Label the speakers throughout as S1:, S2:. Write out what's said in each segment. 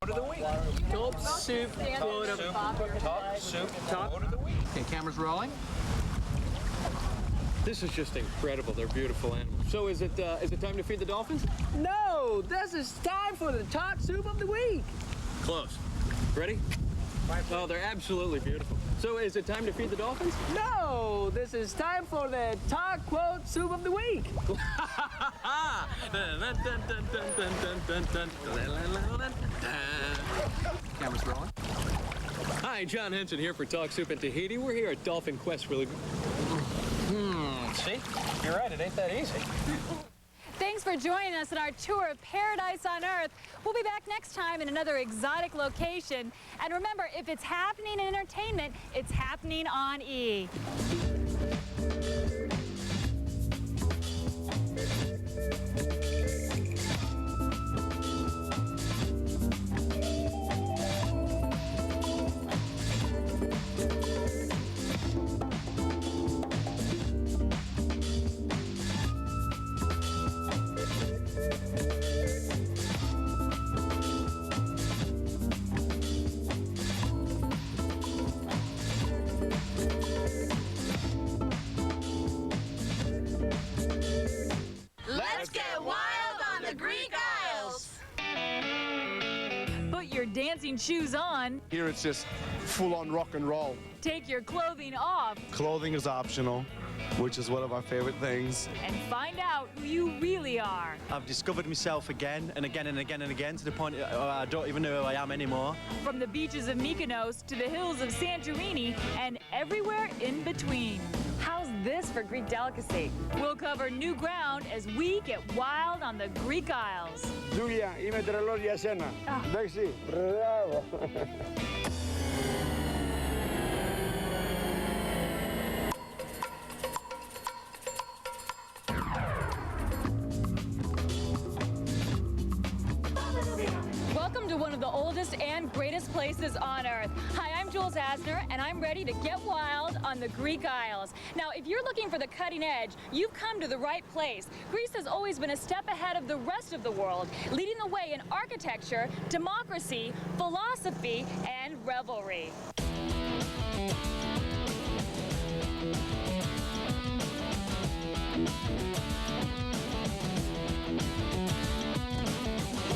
S1: of the week.
S2: Top soup quote of
S1: Top soup quote of the week.
S2: Okay, camera's rolling. This is just incredible. They're beautiful animals. So is it time to feed the dolphins?
S3: No, this is time for the top soup of the week.
S2: Close. Ready? Oh, they're absolutely beautiful. So is it time to feed the dolphins?
S3: No, this is time for the top quote soup of the week.
S2: Camera's rolling. Hi, John Henson here for Talk Soup in Tahiti. We're here at Dolphin Quest. Really.
S1: See? You're right, it ain't that easy.
S4: Thanks for joining us on our tour of Paradise on Earth. We'll be back next time in another exotic location. And remember, if it's happening in entertainment, it's happening on E!
S5: Let's get wild on the Greek Isles!
S4: Put your dancing shoes on,
S6: Here it's just full-on rock and roll.
S4: take your clothing off,
S6: Clothing is optional, which is one of our favorite things.
S4: and find out who you really are.
S7: I've discovered myself again and again and again and again to the point I don't even know who I am anymore.
S4: From the beaches of Mykonos to the hills of Santorini and everywhere in between. How's this for Greek delicacy? We'll cover new ground as we get wild on the Greek Isles.
S8: Julia, είμαι τρελός για σένα. Εντάξει, μπράβο.
S4: Welcome to one of the oldest and greatest places on Earth. Hi, I'm Jules Asner, and I'm ready to get wild on the Greek Isles. Now, if you're looking for the cutting edge, you've come to the right place. Greece has always been a step ahead of the rest of the world, leading the way in architecture, democracy, philosophy, and revelry.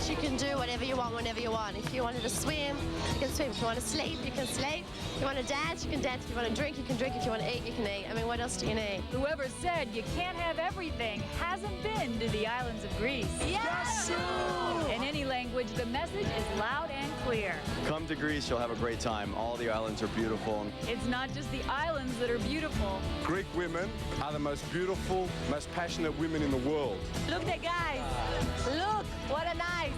S5: You can do whatever you want, whenever you want. If you wanted to swim, you can swim. If you want to sleep, you can sleep. If you want to dance, you can dance. If you want to drink, you can drink. If you want to eat, you can eat. I mean, what else do you need?
S4: Whoever said you can't have everything hasn't been to the islands of Greece.
S5: Yes!
S4: In any language, the message is loud and clear.
S9: Come to Greece, you'll have a great time. All the islands are beautiful.
S4: It's not just the islands that are beautiful.
S6: Greek women are the most beautiful, most passionate women in the world.
S4: Look, the guys. Look, what a nice,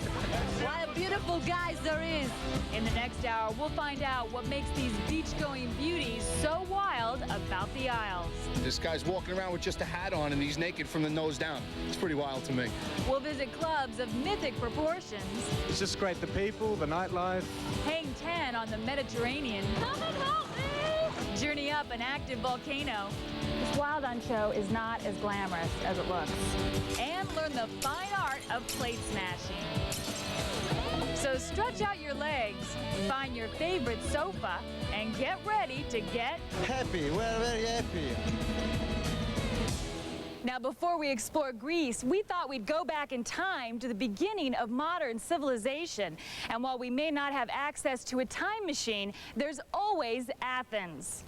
S4: what a beautiful guys there is. In the next hour, we'll find out what makes these beach-going beauties so wild about the Isles.
S8: This guy's walking around with just a hat on and he's naked from the nose down. It's pretty wild to me.
S4: We'll visit clubs of mythic proportions,
S6: It's just great. The people, the nightlife.
S4: hang 10 on the Mediterranean. Come and help me! Journey up an active volcano. This Wild On show is not as glamorous as it looks. And learn the fine art of plate smashing. So stretch out your legs, find your favorite sofa, and get ready to get
S7: Happy, we're very happy.
S4: Now, before we explore Greece, we thought we'd go back in time to the beginning of modern civilization. And while we may not have access to a time machine, there's always Athens.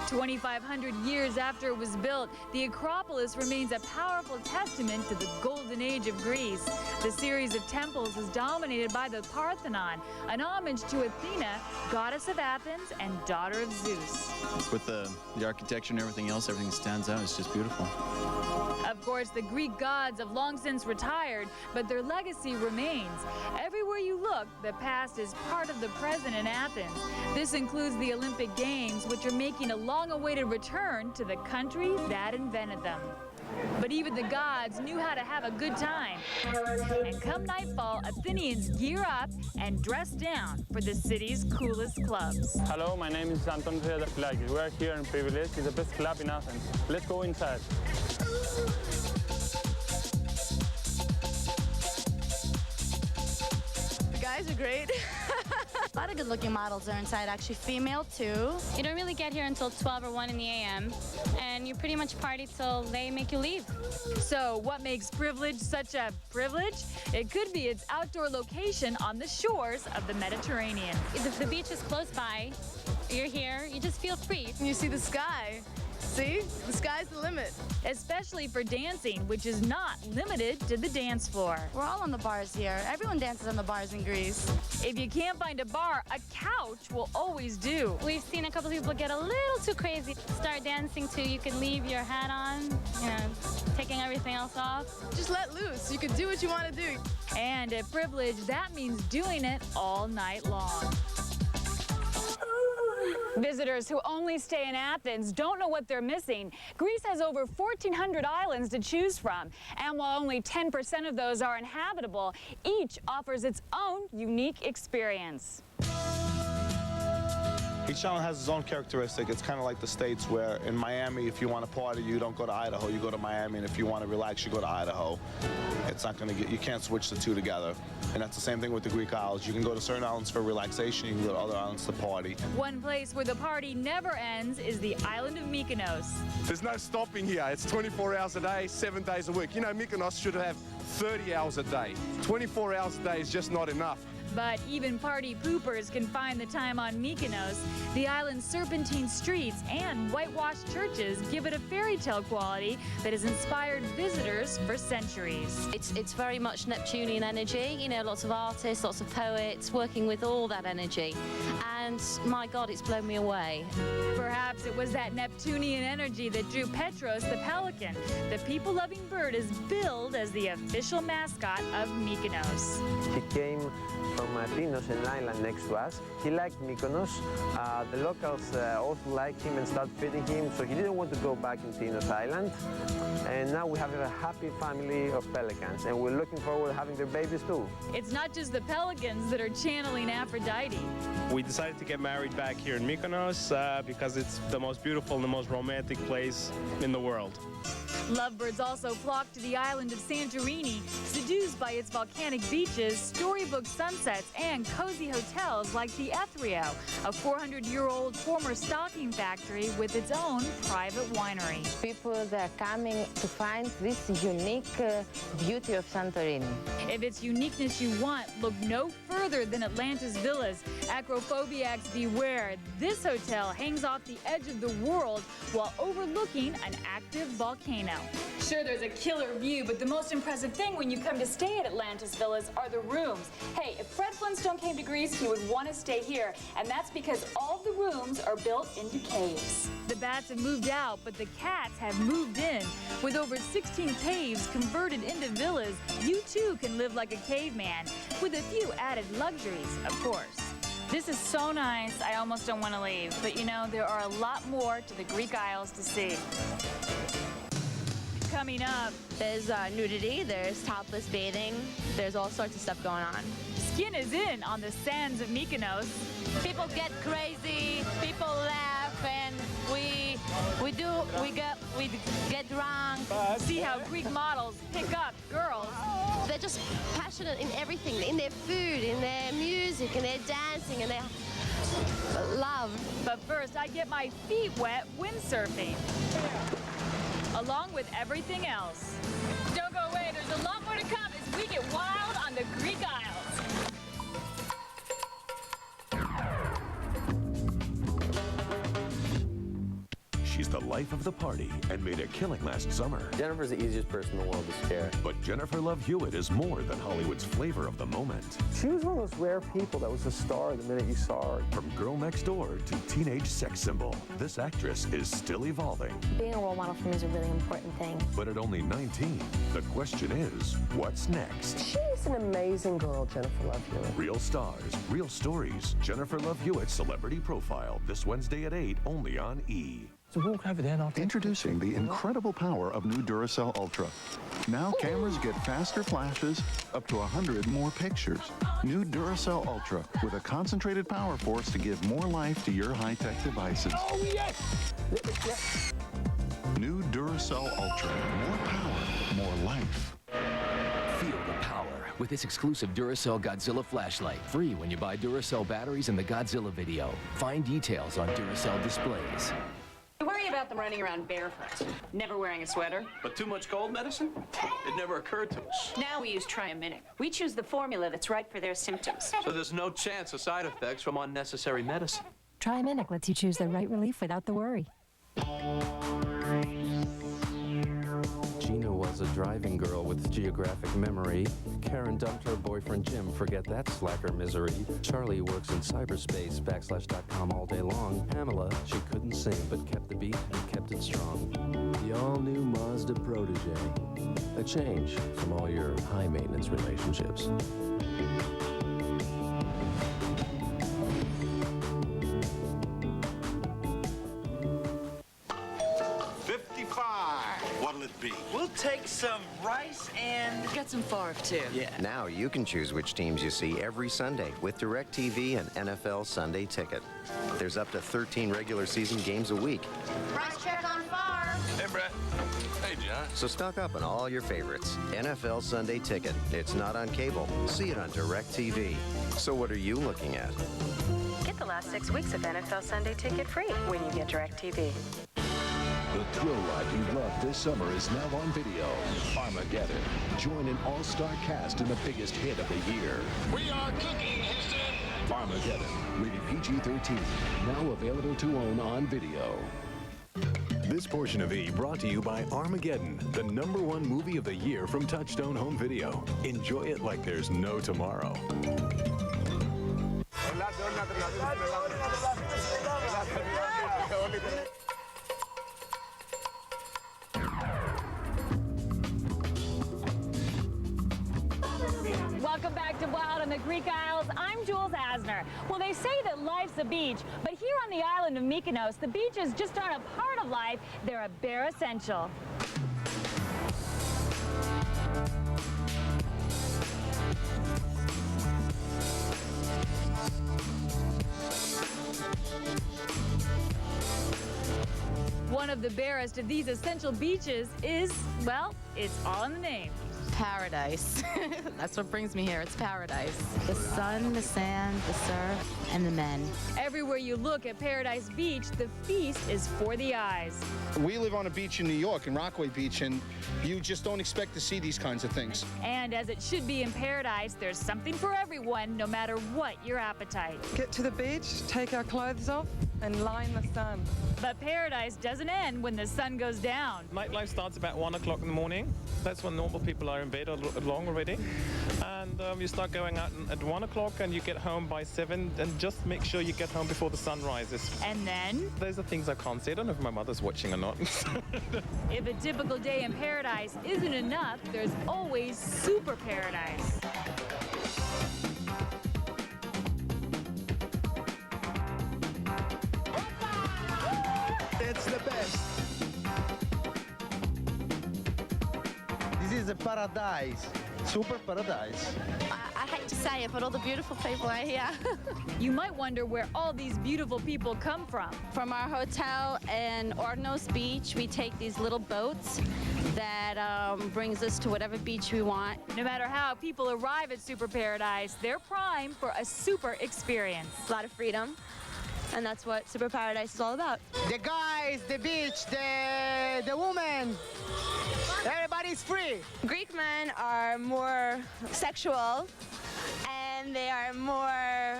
S4: 2,500 years after it was built, the Acropolis remains a powerful testament to the golden age of Greece. The series of temples is dominated by the Parthenon, an homage to Athena, goddess of Athens and daughter of Zeus.
S9: With the architecture and everything else, everything stands out. It's just beautiful.
S4: Of course, the Greek gods have long since retired, but their legacy remains. Everywhere you look, the past is part of the present in Athens. This includes the Olympic Games, which are making a long-awaited return to the country that invented them. But even the gods knew how to have a good time. And come nightfall, Athenians gear up and dress down for the city's coolest clubs.
S10: Hello, my name is Santorini. We're here in Privilege. It's the best club in Athens. Let's go inside.
S5: The guys are great. A lot of good-looking models are inside, actually female too.
S4: You don't really get here until 12 or 1 in the a.m. and you pretty much party till they make you leave.
S11: So what makes Privilege such a privilege? It could be its outdoor location on the shores of the Mediterranean.
S4: The beach is close by. You're here, you just feel free.
S5: You see the sky. See? The sky's the limit.
S11: Especially for dancing, which is not limited to the dance floor.
S5: We're all on the bars here. Everyone dances on the bars in Greece.
S11: If you can't find a bar, a couch will always do.
S4: We've seen a couple of people get a little too crazy. Start dancing too, you can leave your hat on, you know, taking everything else off.
S5: Just let loose. You can do what you want to do.
S11: And at Privilege, that means doing it all night long. Visitors who only stay in Athens don't know what they're missing. Greece has over 1,400 islands to choose from, and while only 10% of those are inhabitable, each offers its own unique experience.
S12: Each island has its own characteristic. It's kind of like the States where in Miami, if you want to party, you don't go to Idaho, you go to Miami, and if you want to relax, you go to Idaho. It's not going to get, you can't switch the two together. And that's the same thing with the Greek Isles. You can go to certain islands for relaxation, you can go to other islands to party.
S11: One place where the party never ends is the island of Mykonos.
S6: There's no stopping here. It's 24 hours a day, 7 days a week. You know, Mykonos should have 30 hours a day. 24 hours a day is just not enough.
S11: But even party poopers can find the time on Mykonos. The island's serpentine streets and whitewashed churches give it a fairy tale quality that has inspired visitors for centuries.
S13: It's very much Neptunian energy, you know, lots of artists, lots of poets working with all that energy. And my God, it's blown me away.
S11: Perhaps it was that Neptunian energy that drew Petros the pelican. The people-loving bird is billed as the official mascot of Mykonos.
S14: He came from Tinos, an island next to us. He liked Mykonos. The locals also liked him and started feeding him, so he didn't want to go back in Tinos Island. And now we have a happy family of pelicans, and we're looking forward to having their babies too.
S11: It's not just the pelicans that are channeling Aphrodite.
S10: We decided to get married back here in Mykonos because it's the most beautiful and the most romantic place in the world.
S11: Lovebirds also flock to the island of Santorini, seduced by its volcanic beaches, storybook sunsets, and cozy hotels like the Ethrio, a 400-year-old former stocking factory with its own private winery.
S15: People that are coming to find this unique beauty of Santorini.
S11: If it's uniqueness you want, look no further than Atlantis Villas. Acrophobiacs beware. This hotel hangs off the edge of the world while overlooking an active volcano. Sure, there's a killer view, but the most impressive thing when you come to stay at Atlantis Villas are the rooms. Hey, if Fred Flintstone came to Greece, he would want to stay here, and that's because all the rooms are built into caves. The bats have moved out, but the cats have moved in. With over 16 caves converted into villas, you too can live like a caveman, with a few added luxuries, of course. This is so nice, I almost don't want to leave, but you know, there are a lot more to the Greek Isles to see. Coming up,
S5: there's nudity, there's topless bathing, there's all sorts of stuff going on.
S11: Skin is in on the sands of Mykonos.
S5: People get crazy, people laugh, and we get drunk.
S11: See how Greek models pick up girls.
S5: They're just passionate in everything, in their food, in their music, in their dancing, and their love.
S11: But first, I get my feet wet windsurfing, along with everything else. Don't go away, there's a lot more to come as we get wild on the Greek Isles.
S16: She's the life of the party and made a killing last summer.
S14: Jennifer's the easiest person in the world to scare.
S16: But Jennifer Love Hewitt is more than Hollywood's flavor of the moment.
S14: She was one of those rare people that was a star the minute you saw her.
S16: From girl next door to teenage sex symbol, this actress is still evolving.
S15: Being a role model for me is a really important thing.
S16: But at only 19, the question is, what's next?
S14: She's an amazing girl, Jennifer Love Hewitt.
S16: Real stars, real stories. Jennifer Love Hewitt Celebrity Profile, this Wednesday at 8, only on E!
S1: So walk over there and I'll take
S16: Introducing the incredible power of new Duracell Ultra. Now cameras get faster flashes, up to 100 more pictures. New Duracell Ultra with a concentrated power force to give more life to your high-tech devices.
S1: Oh, yes!
S16: New Duracell Ultra. More power, more life.
S17: Feel the power with this exclusive Duracell Godzilla flashlight. Free when you buy Duracell batteries in the Godzilla video. Find details on Duracell displays.
S18: I worry about them running around barefoot, never wearing a sweater.
S2: But too much cold medicine? It never occurred to us.
S18: Now we use Triaminic. We choose the formula that's right for their symptoms.
S2: So there's no chance of side effects from unnecessary medicine.
S19: Triaminic lets you choose the right relief without the worry.
S20: Gina was a driving girl with geographic memory. Karen dumped her boyfriend Jim. Forget that slacker misery. Charlie works in cyberspace, \.com all day long. Pamela, she couldn't sing, but kept the beat and kept it strong. The all-new Mazda Protege. A change from all your high-maintenance relationships.
S21: What'll it be? We'll take some rice and
S18: get some farf, too.
S21: Yeah.
S22: Now you can choose which teams you see every Sunday with DirecTV and NFL Sunday Ticket. There's up to 13 regular season games a week.
S5: Price check on farm.
S21: Hey, Brett. Hey, John.
S22: So stock up on all your favorites. NFL Sunday Ticket. It's not on cable. See it on DirecTV. So what are you looking at?
S19: Get the last 6 weeks of NFL Sunday Ticket free when you get DirecTV.
S23: The thrill ride you love this summer is now on video. Armageddon. Join an all-star cast in the biggest hit of the year.
S21: We are cooking, Houston.
S23: Armageddon. Rated PG-13. Now available to own on video.
S24: This portion of E brought to you by Armageddon, the #1 movie of the year from Touchstone Home Video. Enjoy it like there's no tomorrow.
S4: Welcome back to Wild on the Greek Isles. I'm Jules Asner. Well, they say that life's a beach, but here on the island of Mykonos, the beaches just aren't a part of life, they're a bare essential. One of the barest of these essential beaches is, well, it's all in the name.
S25: Paradise. That's what brings me here. It's paradise. The sun, the sand, the surf, and the men.
S4: Everywhere you look at Paradise Beach, the feast is for the eyes.
S8: We live on a beach in New York, in Rockaway Beach, and you just don't expect to see these kinds of things.
S4: And as it should be in Paradise, there's something for everyone, no matter what your appetite.
S26: Get to the beach, take our clothes off, and lie in the sun.
S4: But Paradise doesn't end when the sun goes down.
S1: Nightlife starts about 1 o'clock in the morning. That's when normal people are in bed along already. And you start going out at 1 o'clock and you get home by 7, and just make sure you get home before the sun rises.
S4: And then?
S1: Those are things I can't say. I don't know if my mother's watching or not.
S4: If a typical day in Paradise isn't enough, there's always Super Paradise.
S27: It's the best. This is a paradise. Super paradise.
S5: I hate to say it, but all the beautiful people are here.
S4: You might wonder where all these beautiful people come from.
S13: From our hotel in Ornos Beach, we take these little boats that brings us to whatever beach we want.
S4: No matter how people arrive at Super Paradise, they're primed for a super experience.
S5: A lot of freedom. And that's what Super Paradise is all about.
S27: The guys, the beach, the women. Everybody's free.
S5: Greek men are more sexual, and they are more,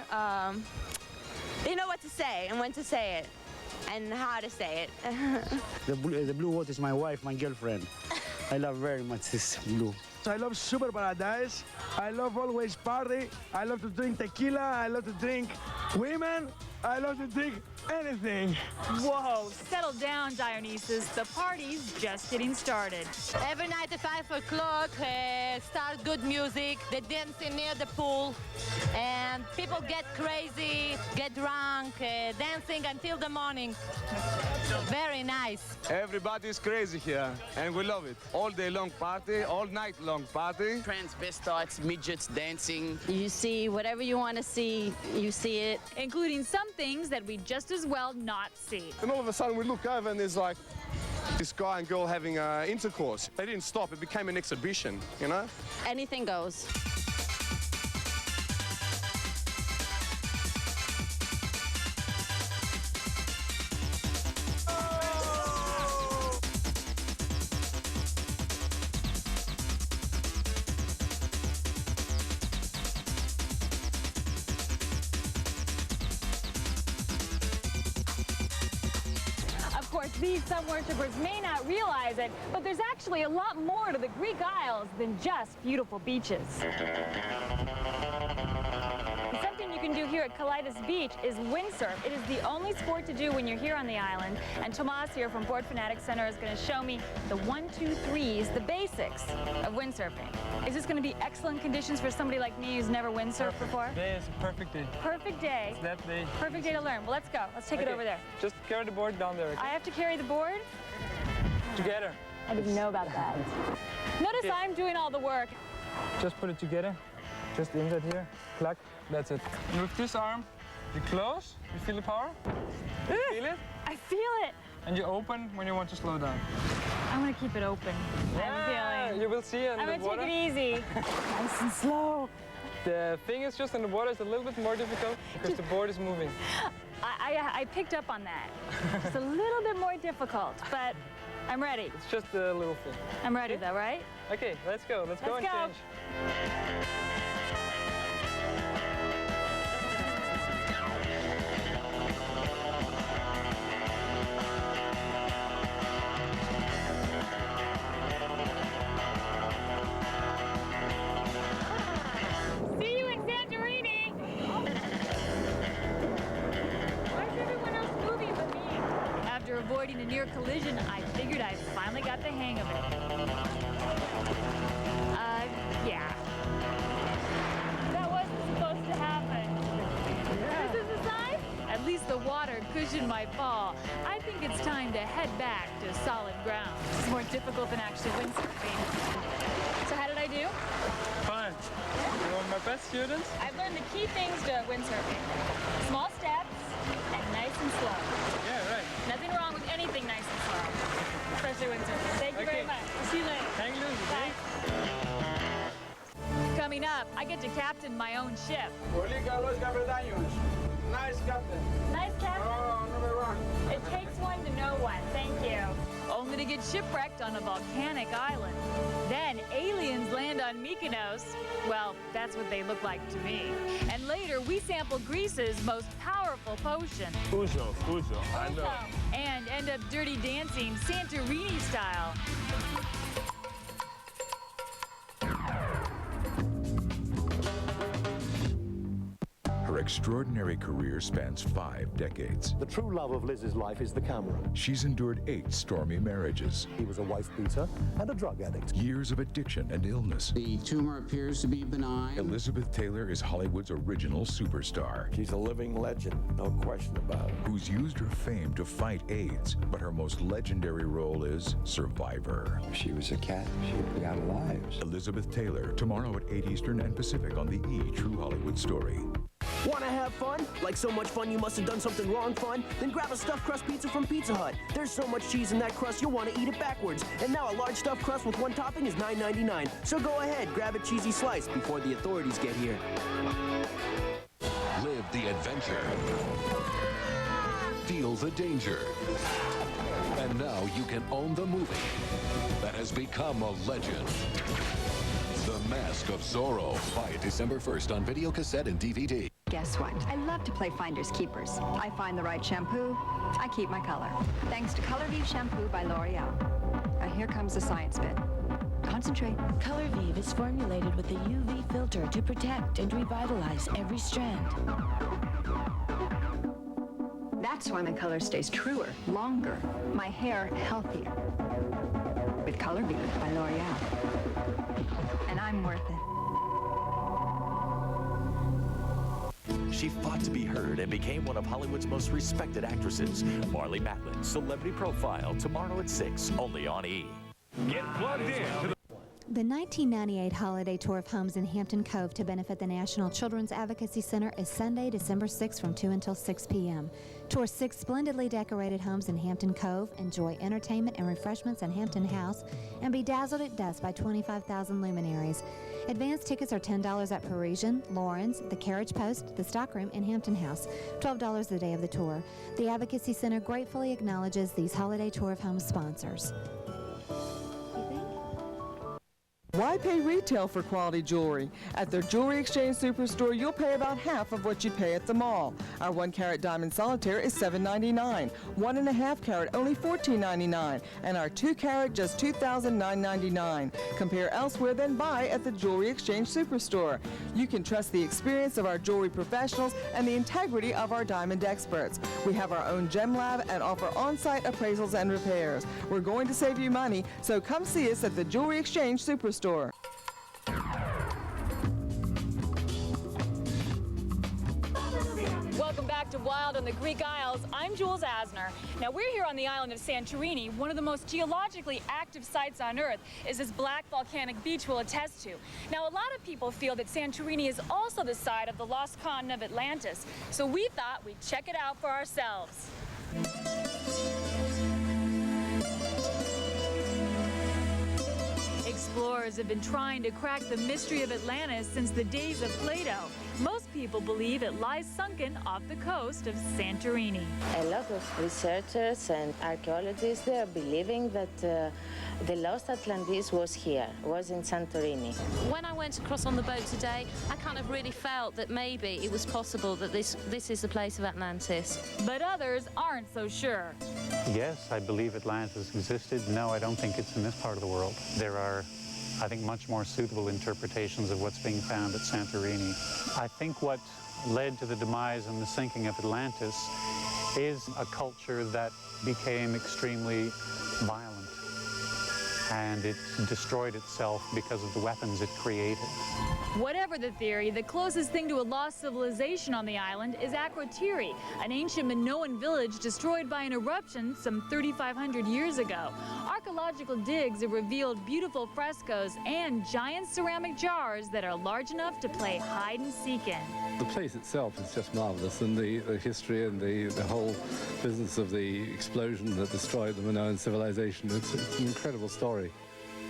S5: they know what to say and when to say it and how to say it.
S27: The blue water is my wife, my girlfriend. I love very much this blue. I love Super Paradise. I love always party. I love to drink tequila. I love to drink women. I love to drink anything.
S4: Whoa, settle down, Dionysus. The party's just getting started.
S28: Every night at 5 o'clock, start good music. They dancing near the pool, and people get crazy, get drunk, dancing until the morning. Very nice.
S27: Everybody's crazy here, and we love it. All day long party, all night long party.
S3: Transvestites, midgets dancing.
S4: You see whatever you want to see, you see it, including some things that we just as well not see.
S27: And all of a sudden we look over and there's like this guy and girl having intercourse. They didn't stop, it became an exhibition, you know?
S13: Anything goes.
S4: Of course, these sun worshippers may not realize it, but there's actually a lot more to the Greek Isles than just beautiful beaches. Something you can do here at Kalaitis Beach is windsurf. It is the only sport to do when you're here on the island, and Tomas here from Board Fanatic Center is going to show me the 1, 2, 3s, the basics of windsurfing. Is this going to be excellent conditions for somebody like me who's never windsurfed before?
S6: Today is a perfect day.
S4: Perfect day.
S6: It's that day.
S4: Perfect day to learn. Well, let's go. Let's take it over there.
S6: Just carry the board down there. Okay?
S4: I have to carry the board?
S6: Together.
S4: I didn't know about that. Notice I'm doing all the work.
S6: Just put it together. Just inside here. Clack. That's it. And with this arm, you close. You feel the power? You feel it?
S4: I feel it.
S6: And you open when you want to slow down.
S4: I'm going to keep it open.
S6: Yeah,
S4: I'm feeling.
S6: you will see in
S4: I'm
S6: the
S4: going to
S6: water.
S4: take it easy. Nice and slow.
S6: The thing is just in the water is a little bit more difficult because the board is moving.
S4: I picked up on that. It's a little bit more difficult, but I'm ready.
S6: It's just a little thing.
S4: I'm ready though, right?
S6: Okay, let's go. Let's go and change.
S4: See you in Santorini. Why is everyone else moving but me? After avoiding a near collision, I figured I finally got the hang of it. Yeah. That wasn't supposed to happen. This is the sign? At least the water cushioned my fall. I think it's time to head back to solid ground. It's more difficult than actually windsurfing. So how did I do?
S6: Fine. You're one of my best students.
S4: I've learned the key things to windsurfing. Small steps and nice and slow.
S6: Yeah, right.
S4: Nothing wrong with anything nice and slow, especially windsurfing. Thank you very much. I'll see you later.
S6: Hang loose,
S4: Bye. Coming up, I get to captain my own ship.
S27: Nice captain.
S4: Nice captain?
S27: Oh, number one.
S4: It takes one to know one. Thank you. Only to get shipwrecked on a volcanic island. Then aliens land on Mykonos. Well, that's what they look like to me. And later, we sample Greece's most powerful potion.
S6: Uso. I know.
S4: And end up dirty dancing Santorini style.
S7: Her extraordinary career spans 5 decades.
S9: The true love of Liz's life is the camera.
S7: She's endured 8 stormy marriages.
S9: He was a wife beater and a drug addict.
S7: Years of addiction and illness.
S10: The tumor appears to be benign.
S7: Elizabeth Taylor is Hollywood's original superstar.
S9: She's a living legend, no question about it.
S7: Who's used her fame to fight AIDS, but her most legendary role is survivor.
S9: She was a cat. She got lives.
S7: Elizabeth Taylor, tomorrow at 8 Eastern and Pacific on the E! True Hollywood Story.
S11: Want to have fun? Like so much fun you must have done something wrong fun? Then grab a stuffed crust pizza from Pizza Hut. There's so much cheese in that crust you'll want to eat it backwards. And now a large stuffed crust with one topping is $9.99. So go ahead, grab a cheesy slice before the authorities get here.
S23: Live the adventure. Feel the danger. And now you can own the movie that has become a legend. The Mask of Zorro. Buy it December 1st on video cassette and DVD.
S12: Guess what? I love to play finders keepers. I find the right shampoo, I keep my color. Thanks to Color Vive shampoo by L'Oreal. Now here comes the science bit. Concentrate.
S15: Color Vive is formulated with a UV filter to protect and revitalize every strand.
S12: That's why my color stays truer, longer, my hair healthier. With Color Vive by L'Oreal. And I'm worth it.
S2: she fought to be heard and became one of Hollywood's most respected actresses. Marlee Matlin, Celebrity Profile, tomorrow at 6, only on E!
S14: Get plugged in to
S16: The 1998 holiday tour of homes in Hampton Cove to benefit the National Children's Advocacy Center is Sunday, December 6th from 2 until 6 p.m. Tour 6 splendidly decorated homes in Hampton Cove, enjoy entertainment and refreshments at Hampton House, and be dazzled at dusk by 25,000 luminaries. Advance tickets are $10 at Parisian, Lawrence, the Carriage Post, the Stockroom, and Hampton House, $12 the day of the tour. The Advocacy Center gratefully acknowledges these holiday tour of homes sponsors.
S26: Why pay retail for quality jewelry? At their Jewelry Exchange Superstore, you'll pay about half of what you'd pay at the mall. Our 1-carat diamond solitaire is $7.99, 1.5 carat only $14.99, and our 2-carat just $2,999. Compare elsewhere, then buy at the Jewelry Exchange Superstore. You can trust the experience of our jewelry professionals and the integrity of our diamond experts. We have our own gem lab and offer on-site appraisals and repairs. We're going to save you money, so come see us at the Jewelry Exchange Superstore.
S4: Welcome back to Wild on the Greek Isles. I'm Jules Asner. Now we're here on the island of Santorini. One of the most geologically active sites on Earth, as this black volcanic beach will attest to. Now a lot of people feel that Santorini is also the site of the lost continent of Atlantis. So we thought we'd check it out for ourselves. Explorers have been trying to crack the mystery of Atlantis since the days of Plato. Most people believe it lies sunken off the coast of Santorini.
S17: A lot of researchers and archaeologists, they are believing that the lost Atlantis was in Santorini.
S13: When I went across on the boat today, I kind of really felt that maybe it was possible that this is the place of Atlantis.
S4: But others aren't so sure.
S18: Yes, I believe Atlantis existed. No, I don't think it's in this part of the world. There are, I think, much more suitable interpretations of what's being found at Santorini. I think what led to the demise and the sinking of Atlantis is a culture that became extremely violent, and it destroyed itself because of the weapons it created.
S4: Whatever the theory, the closest thing to a lost civilization on the island is Akrotiri, an ancient Minoan village destroyed by an eruption some 3,500 years ago. Archaeological digs have revealed beautiful frescoes and giant ceramic jars that are large enough to play hide and seek in.
S19: The place itself is just marvelous, and the history and the whole business of the explosion that destroyed the Minoan civilization, it's an incredible story.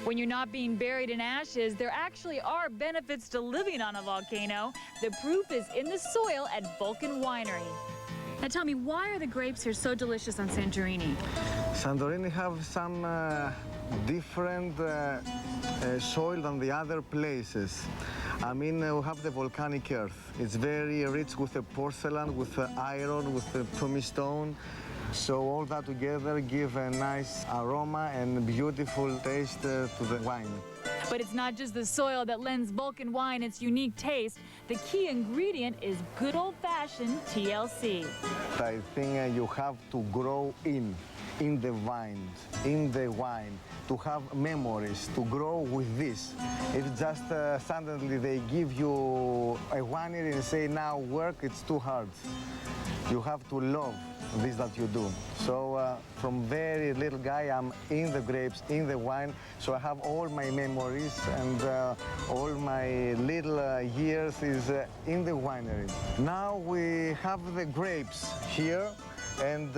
S4: When you're not being buried in ashes, there actually are benefits to living on a volcano. The proof is in the soil at Vulcan Winery. Now tell me, why are the grapes here so delicious on Santorini?
S27: Santorini have some different soil than the other places. I mean, we have the volcanic earth. It's very rich with the porcelain, with the iron, with the pumice stone. So all that together give a nice aroma and beautiful taste to the wine.
S4: But it's not just the soil that lends Vulcan wine its unique taste. The key ingredient is good old-fashioned TLC.
S27: I think you have to grow in the vine, to have memories, to grow with this. If just suddenly they give you a winery and say, now work, it's too hard. You have to love this that you do. So from very little guy, I'm in the grapes, in the wine, so I have all my memories and all my little years is in the winery. Now we have the grapes here, and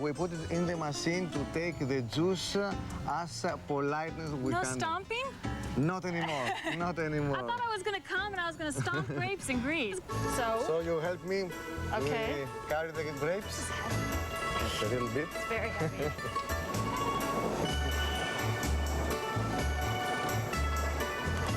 S27: we put it in the machine to take the juice as politeness we can.
S4: No stomping?
S27: Not anymore, not anymore.
S4: I thought I was going to come and I was going to stomp grapes in Greece.
S27: So you help me?
S4: Okay.
S27: We carry the grapes? Just a little bit.
S4: It's very heavy.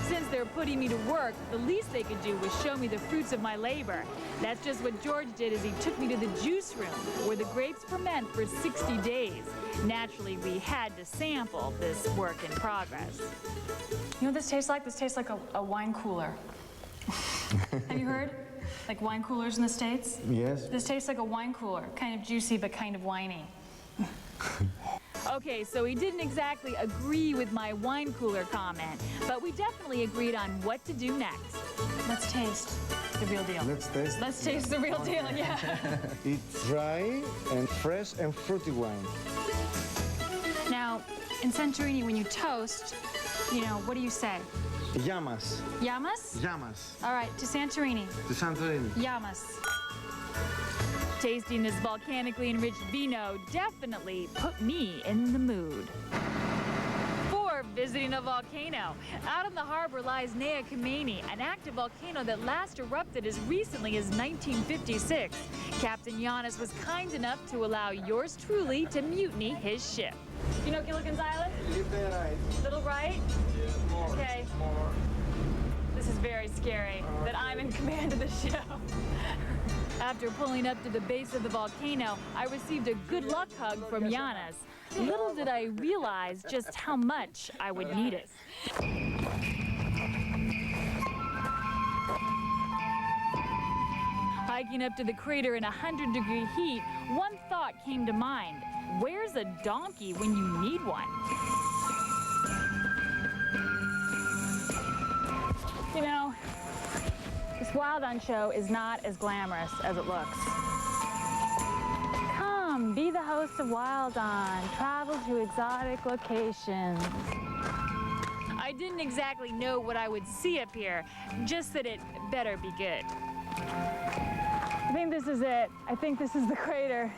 S4: Since they're putting me to work, the least they could do was show me the fruits of my labor. That's just what George did as he took me to the juice room, where the grapes ferment for 60 days. Naturally, we had to sample this work in progress. You know what this tastes like? This tastes like a wine cooler. Have you heard? Like wine coolers in the States?
S27: Yes.
S4: This tastes like a wine cooler. Kind of juicy, but kind of winey. Okay, so he didn't exactly agree with my wine cooler comment, but we definitely agreed on what to do next. Let's taste the real deal.
S6: Let's
S4: taste the real deal, yeah.
S6: It's dry and fresh and fruity wine.
S4: Now, in Santorini, when you toast, you know, what do you say?
S6: Llamas.
S4: Llamas?
S6: Llamas.
S4: All right, to Santorini.
S6: To Santorini.
S4: Llamas. Tasting this volcanically enriched vino definitely put me in the mood for visiting a volcano. Out on the harbor lies Nea Kameni, an active volcano that last erupted as recently as 1956. Captain Giannis was kind enough to allow yours truly to mutiny his ship. You know Gilligan's Island?
S6: Little right.
S4: Little right?
S6: Yeah, more.
S4: Okay.
S6: More.
S4: This is very scary that I'm in command of the show. After pulling up to the base of the volcano, I received a good luck hug from Giannis. Little did I realize just how much I would need it. Hiking up to the crater in 100-degree heat, one thought came to mind. Where's a donkey when you need one? You know, this Wild On show is not as glamorous as it looks. Come, be the host of Wild On. Travel to exotic locations. I didn't exactly know what I would see up here, just that it better be good. I think this is it. I think this is the crater.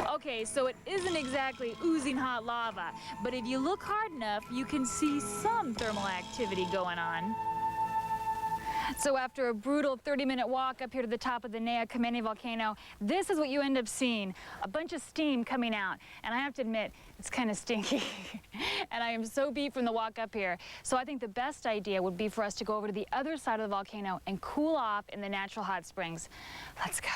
S4: Okay, so it isn't exactly oozing hot lava, but if you look hard enough, you can see some thermal activity going on. So after a brutal 30-minute walk up here to the top of the Nea Kameni volcano, this is what you end up seeing, a bunch of steam coming out. And I have to admit, it's kind of stinky. And I am so beat from the walk up here. So I think the best idea would be for us to go over to the other side of the volcano and cool off in the natural hot springs. Let's go.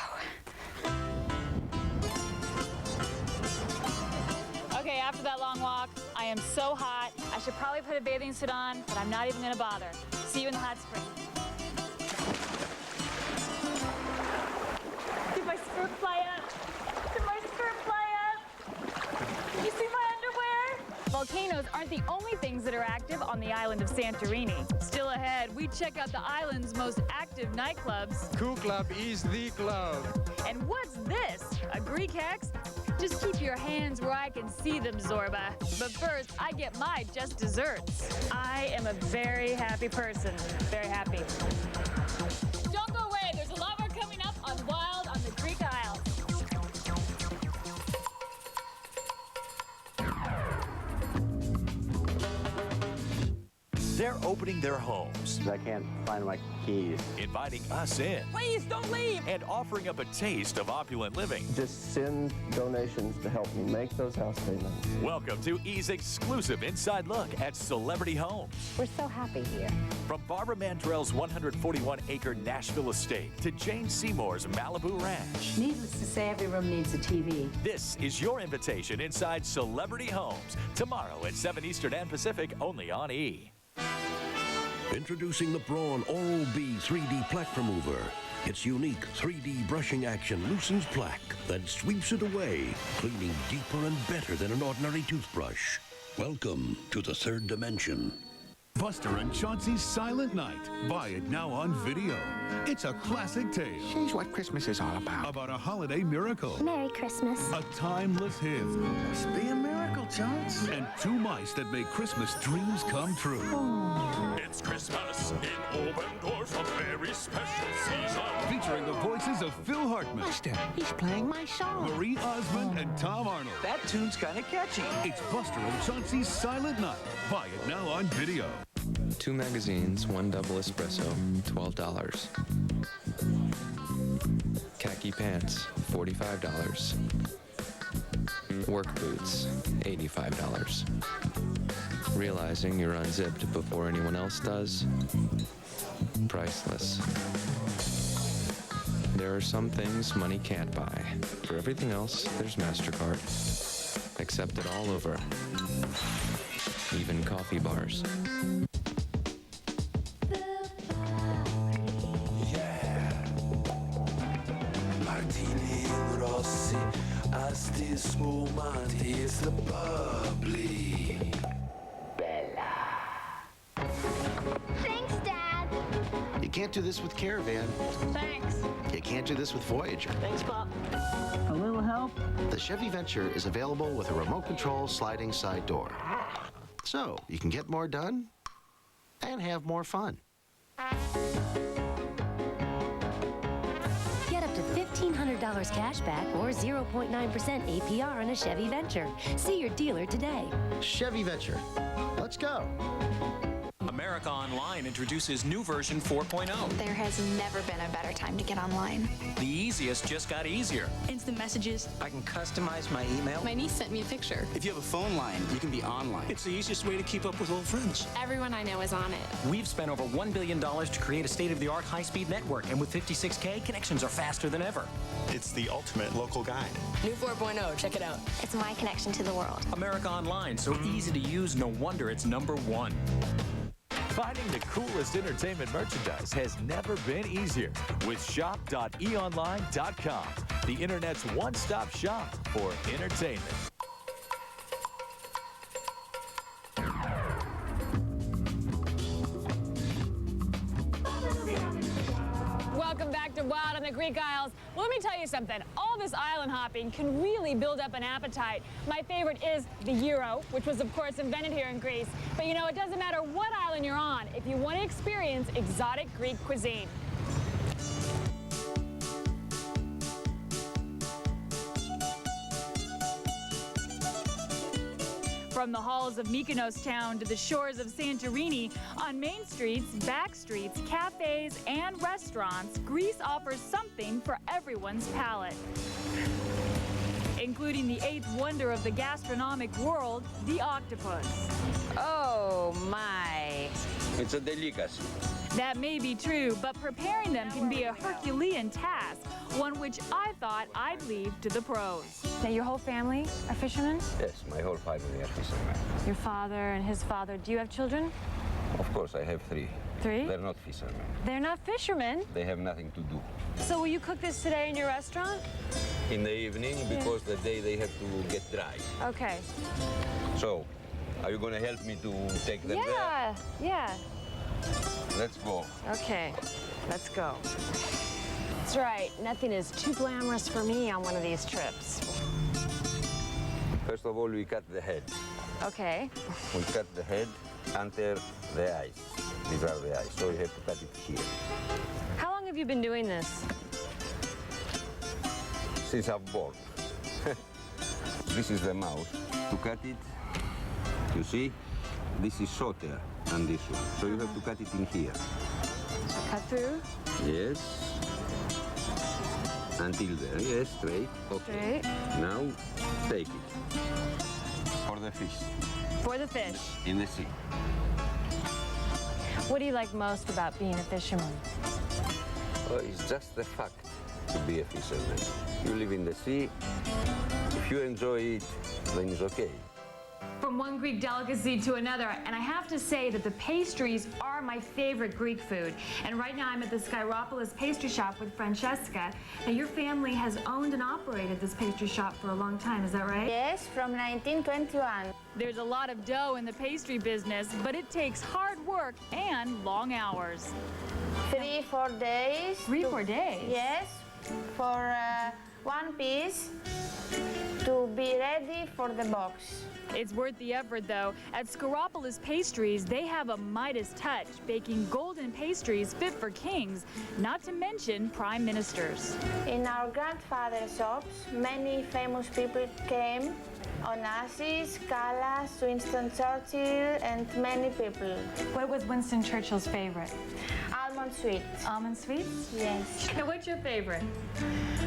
S4: Okay, after that long walk, I am so hot. I should probably put a bathing suit on, but I'm not even gonna bother. See you in the hot spring. Did my skirt fly up? Did my skirt fly up? You see my underwear? Volcanoes aren't the only things that are active on the island of Santorini. Still ahead, we check out the island's most active nightclubs.
S6: Cool Club is the club.
S4: And what's this? A Greek hex? Just keep your hands where I can see them, Zorba. But first, I get my just desserts. I am a very happy person. Very happy. Don't go away. There's a lot more coming up on Wild on the Greek Isles.
S2: They're opening their homes.
S9: I can't find my keys.
S2: Inviting us in.
S4: Please don't leave.
S2: And offering up a taste of opulent living.
S9: Just send donations to help me make those house payments.
S2: Welcome to E's exclusive inside look at Celebrity Homes.
S12: We're so happy here.
S2: From Barbara Mandrell's 141-acre Nashville estate to Jane Seymour's Malibu Ranch.
S1: Needless to say, every room needs a TV.
S2: This is your invitation inside Celebrity Homes. Tomorrow at 7 Eastern and Pacific, only on E!
S5: Introducing the Braun Oral-B 3D Plaque Remover. Its unique 3D brushing action loosens plaque, then sweeps it away, cleaning deeper and better than an ordinary toothbrush. Welcome to the third dimension.
S14: Buster and Chauncey's Silent Night. Buy it now on video. It's a classic tale.
S8: She's what Christmas is all about.
S14: About a holiday miracle.
S8: Merry Christmas.
S14: A timeless hymn.
S8: Must be a miracle, Jones.
S14: And two mice that make Christmas dreams come true.
S20: It's Christmas in Obendorf, a very special season.
S14: Featuring the voices of Phil Hartman.
S8: Buster, he's playing my song.
S14: Marie Osmond and Tom Arnold.
S8: That tune's kind of catchy.
S14: It's Buster and Chauncey's Silent Night. Buy it now on video.
S21: 2 magazines, 1 double espresso, $12. Khaki pants, $45. Work boots, $85. Realizing you're unzipped before anyone else does? Priceless. There are some things money can't buy. For everything else, there's MasterCard. Accepted all over. Even coffee bars.
S3: I still smoke my tears the bubbly.
S7: Thanks, Dad.
S10: You can't do this with Caravan.
S7: Thanks.
S10: You can't do this with Voyager.
S7: Thanks, Pop. A little help?
S10: The Chevy Venture is available with a remote control sliding side door. So you can get more done and have more fun.
S11: Get up to $1,500 cash back or 0.9% APR on a Chevy Venture. See your dealer today.
S10: Chevy Venture. Let's go.
S22: America Online introduces new version 4.0.
S24: There has never been a better time to get online.
S22: The easiest just got easier.
S24: Instant messages.
S8: I can customize my email.
S24: My niece sent me a picture.
S8: If you have a phone line, you can be online.
S22: It's the easiest way to keep up with old friends.
S24: Everyone I know is on it.
S22: We've spent over $1 billion to create a state-of-the-art high-speed network, and with 56K, connections are faster than ever.
S25: It's the ultimate local guide.
S24: New 4.0, check it out. It's my connection to the world.
S22: America Online, so easy to use, no wonder it's #1.
S2: Finding the coolest entertainment merchandise has never been easier with shop.eonline.com, the internet's one-stop shop for entertainment.
S4: Welcome back to Wild on the Greek Isles. Well, let me tell you something. All this island hopping can really build up an appetite. My favorite is the gyro, which was, of course, invented here in Greece. But, you know, it doesn't matter what island you're on if you want to experience exotic Greek cuisine. From the halls of Mykonos town to the shores of Santorini, on main streets, back streets, cafes, and restaurants, Greece offers something for everyone's palate. Including the eighth wonder of the gastronomic world, the octopus.
S28: Oh my.
S29: It's a delicacy.
S4: That may be true, but preparing them can be a Herculean task, one which I thought I'd leave to the pros. Now, your whole family are fishermen?
S29: Yes, my whole family are fishermen.
S4: Your father and his father. Do you have children?
S29: Of course, I have 3.
S4: 3?
S29: They're not fishermen.
S4: They're not fishermen?
S29: They have nothing to do.
S4: So will you cook this today in your restaurant?
S29: In the evening, because the day they have to get dry.
S4: Okay.
S29: So, are you going to help me to take them
S28: Yeah.
S29: there? Let's go.
S28: Okay, let's go. That's right. Nothing is too glamorous for me on one of these trips.
S29: First of all, we cut the head.
S28: Okay.
S29: We cut the head under the eyes. These are the eyes, so you have to cut it here.
S28: How long have you been doing this?
S29: Since I'm born. This is the mouth. To cut it, you see, this is shorter than this one. So you have to cut it in here.
S28: Cut through?
S29: Yes. Until there. Yes, straight. Okay.
S28: Straight.
S29: Now, take it. For the fish.
S28: For the fish.
S29: In the sea.
S28: What do you like most about being a fisherman?
S29: Oh, it's just the fact to be a fisherman. You live in the sea. If you enjoy it, then it's okay.
S4: From one Greek delicacy to another, and I have to say that the pastries are my favorite Greek food. And right now I'm at the Skyropolis pastry shop with Francesca. Now your family has owned and operated this pastry shop for a long time, is that right?
S17: Yes, from 1921.
S4: There's a lot of dough in the pastry business, but it takes hard work and long hours.
S17: 3-4 days.
S4: 3-4 days?
S17: Yes, for one piece to be ready for the box.
S4: It's worth the effort, though. At Skyropolis Pastries, they have a Midas touch, baking golden pastries fit for kings, not to mention prime ministers.
S17: In our grandfather's shops, many famous people came. Onassis, Callas, Winston Churchill, and many people.
S4: What was Winston Churchill's favorite?
S17: Almond sweets.
S4: Almond sweets?
S17: Yes.
S4: Now, what's your favorite?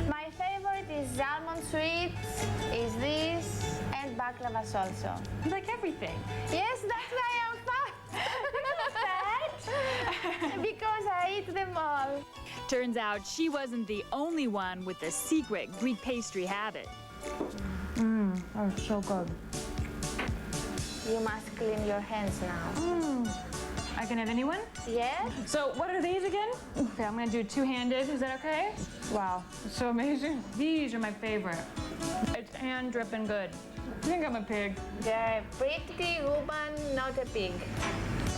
S17: My favorite is almond sweets, is this, and baklavas also.
S4: You like everything?
S17: Yes, that's why I'm fat. Because I eat them all.
S4: Turns out she wasn't the only one with the secret Greek pastry habit.
S17: Oh, so good. You must clean your hands now.
S4: I can have anyone?
S17: Yes.
S4: So what are these again? Okay, I'm gonna do two-handed. Is that okay? Wow, it's so amazing. These are my favorite. It's hand dripping good. I think I'm a pig.
S17: You're a pretty woman, not a pig.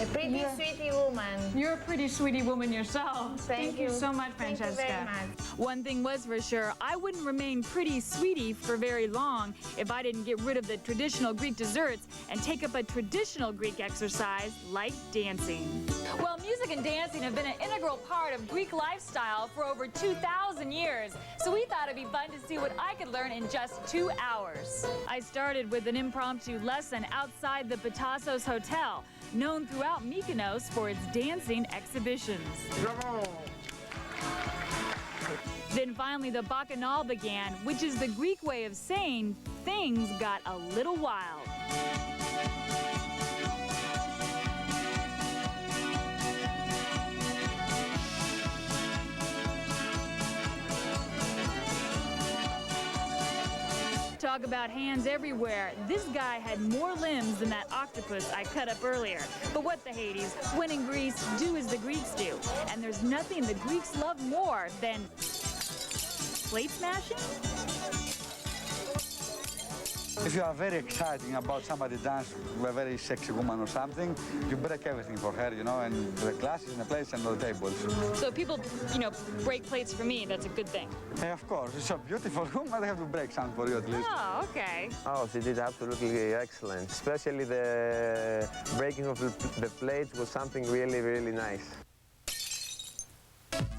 S17: A pretty sweetie woman.
S4: You're a pretty sweetie woman yourself.
S17: Thank you
S4: so much, Francesca.
S17: Thank you very much.
S4: One thing was for sure, I wouldn't remain pretty sweetie for very long if I didn't get rid of the traditional Greek desserts and take up a traditional Greek exercise like dancing. Well, music and dancing have been an integral part of Greek lifestyle for over 2,000 years, so we thought it'd be fun to see what I could learn in just 2 hours. I started with an impromptu lesson outside the Patassos Hotel, known throughout Mykonos for its dancing exhibitions. Then finally the bacchanal began, which is the Greek way of saying things got a little wild. Talk about hands everywhere. This guy had more limbs than that octopus I cut up earlier. But what the Hades? When in Greece, do as the Greeks do. And there's nothing the Greeks love more than plate smashing?
S6: If you are very exciting about somebody dance with a very sexy woman or something, you break everything for her, you know, and the glasses and the plates and the tables.
S4: So if people, break plates for me, that's a good thing.
S6: Hey, of course, it's a beautiful woman, they have to break something for you at least.
S4: Oh, okay.
S9: Oh, she did absolutely excellent. Especially the breaking of the plates was something really, really nice.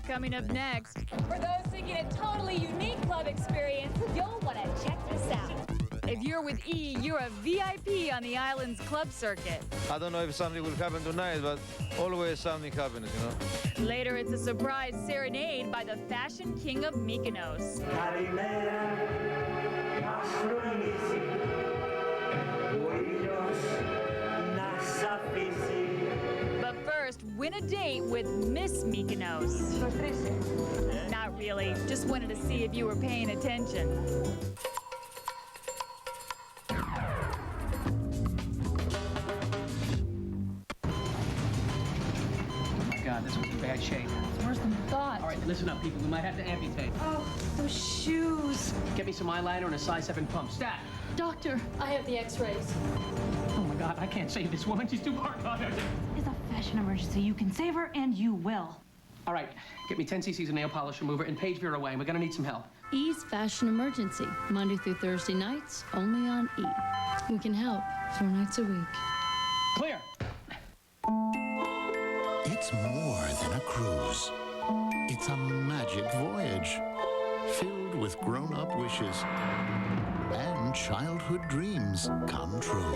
S4: Coming up next, for those seeking a totally unique club experience, you'll want to check this out. If you're with E, you're a VIP on the island's club circuit.
S13: I don't know if something will happen tonight, but always something happens,
S4: Later, it's a surprise serenade by the fashion king of Mykonos. But first, win a date with Miss Mykonos. Not really, just wanted to see if you were paying attention.
S15: God, this was in bad shape.
S4: It's worse than I thought.
S15: All right, listen up, people. We might have to amputate.
S4: Oh, those shoes.
S15: Get me some eyeliner and a size 7 pump. Stat!
S24: Doctor, I have the x-rays.
S15: Oh, my God, I can't save this woman. She's too hard-hearted.
S16: It's a fashion emergency. You can save her, and you will.
S15: All right, get me 10 cc's of nail polish remover and page veer away. We're going to need some help.
S24: E's Fashion Emergency, Monday through Thursday nights, only on E. We can help 4 nights a week.
S15: Clear!
S5: It's more than a cruise. It's a magic voyage filled with grown-up wishes and childhood dreams come true.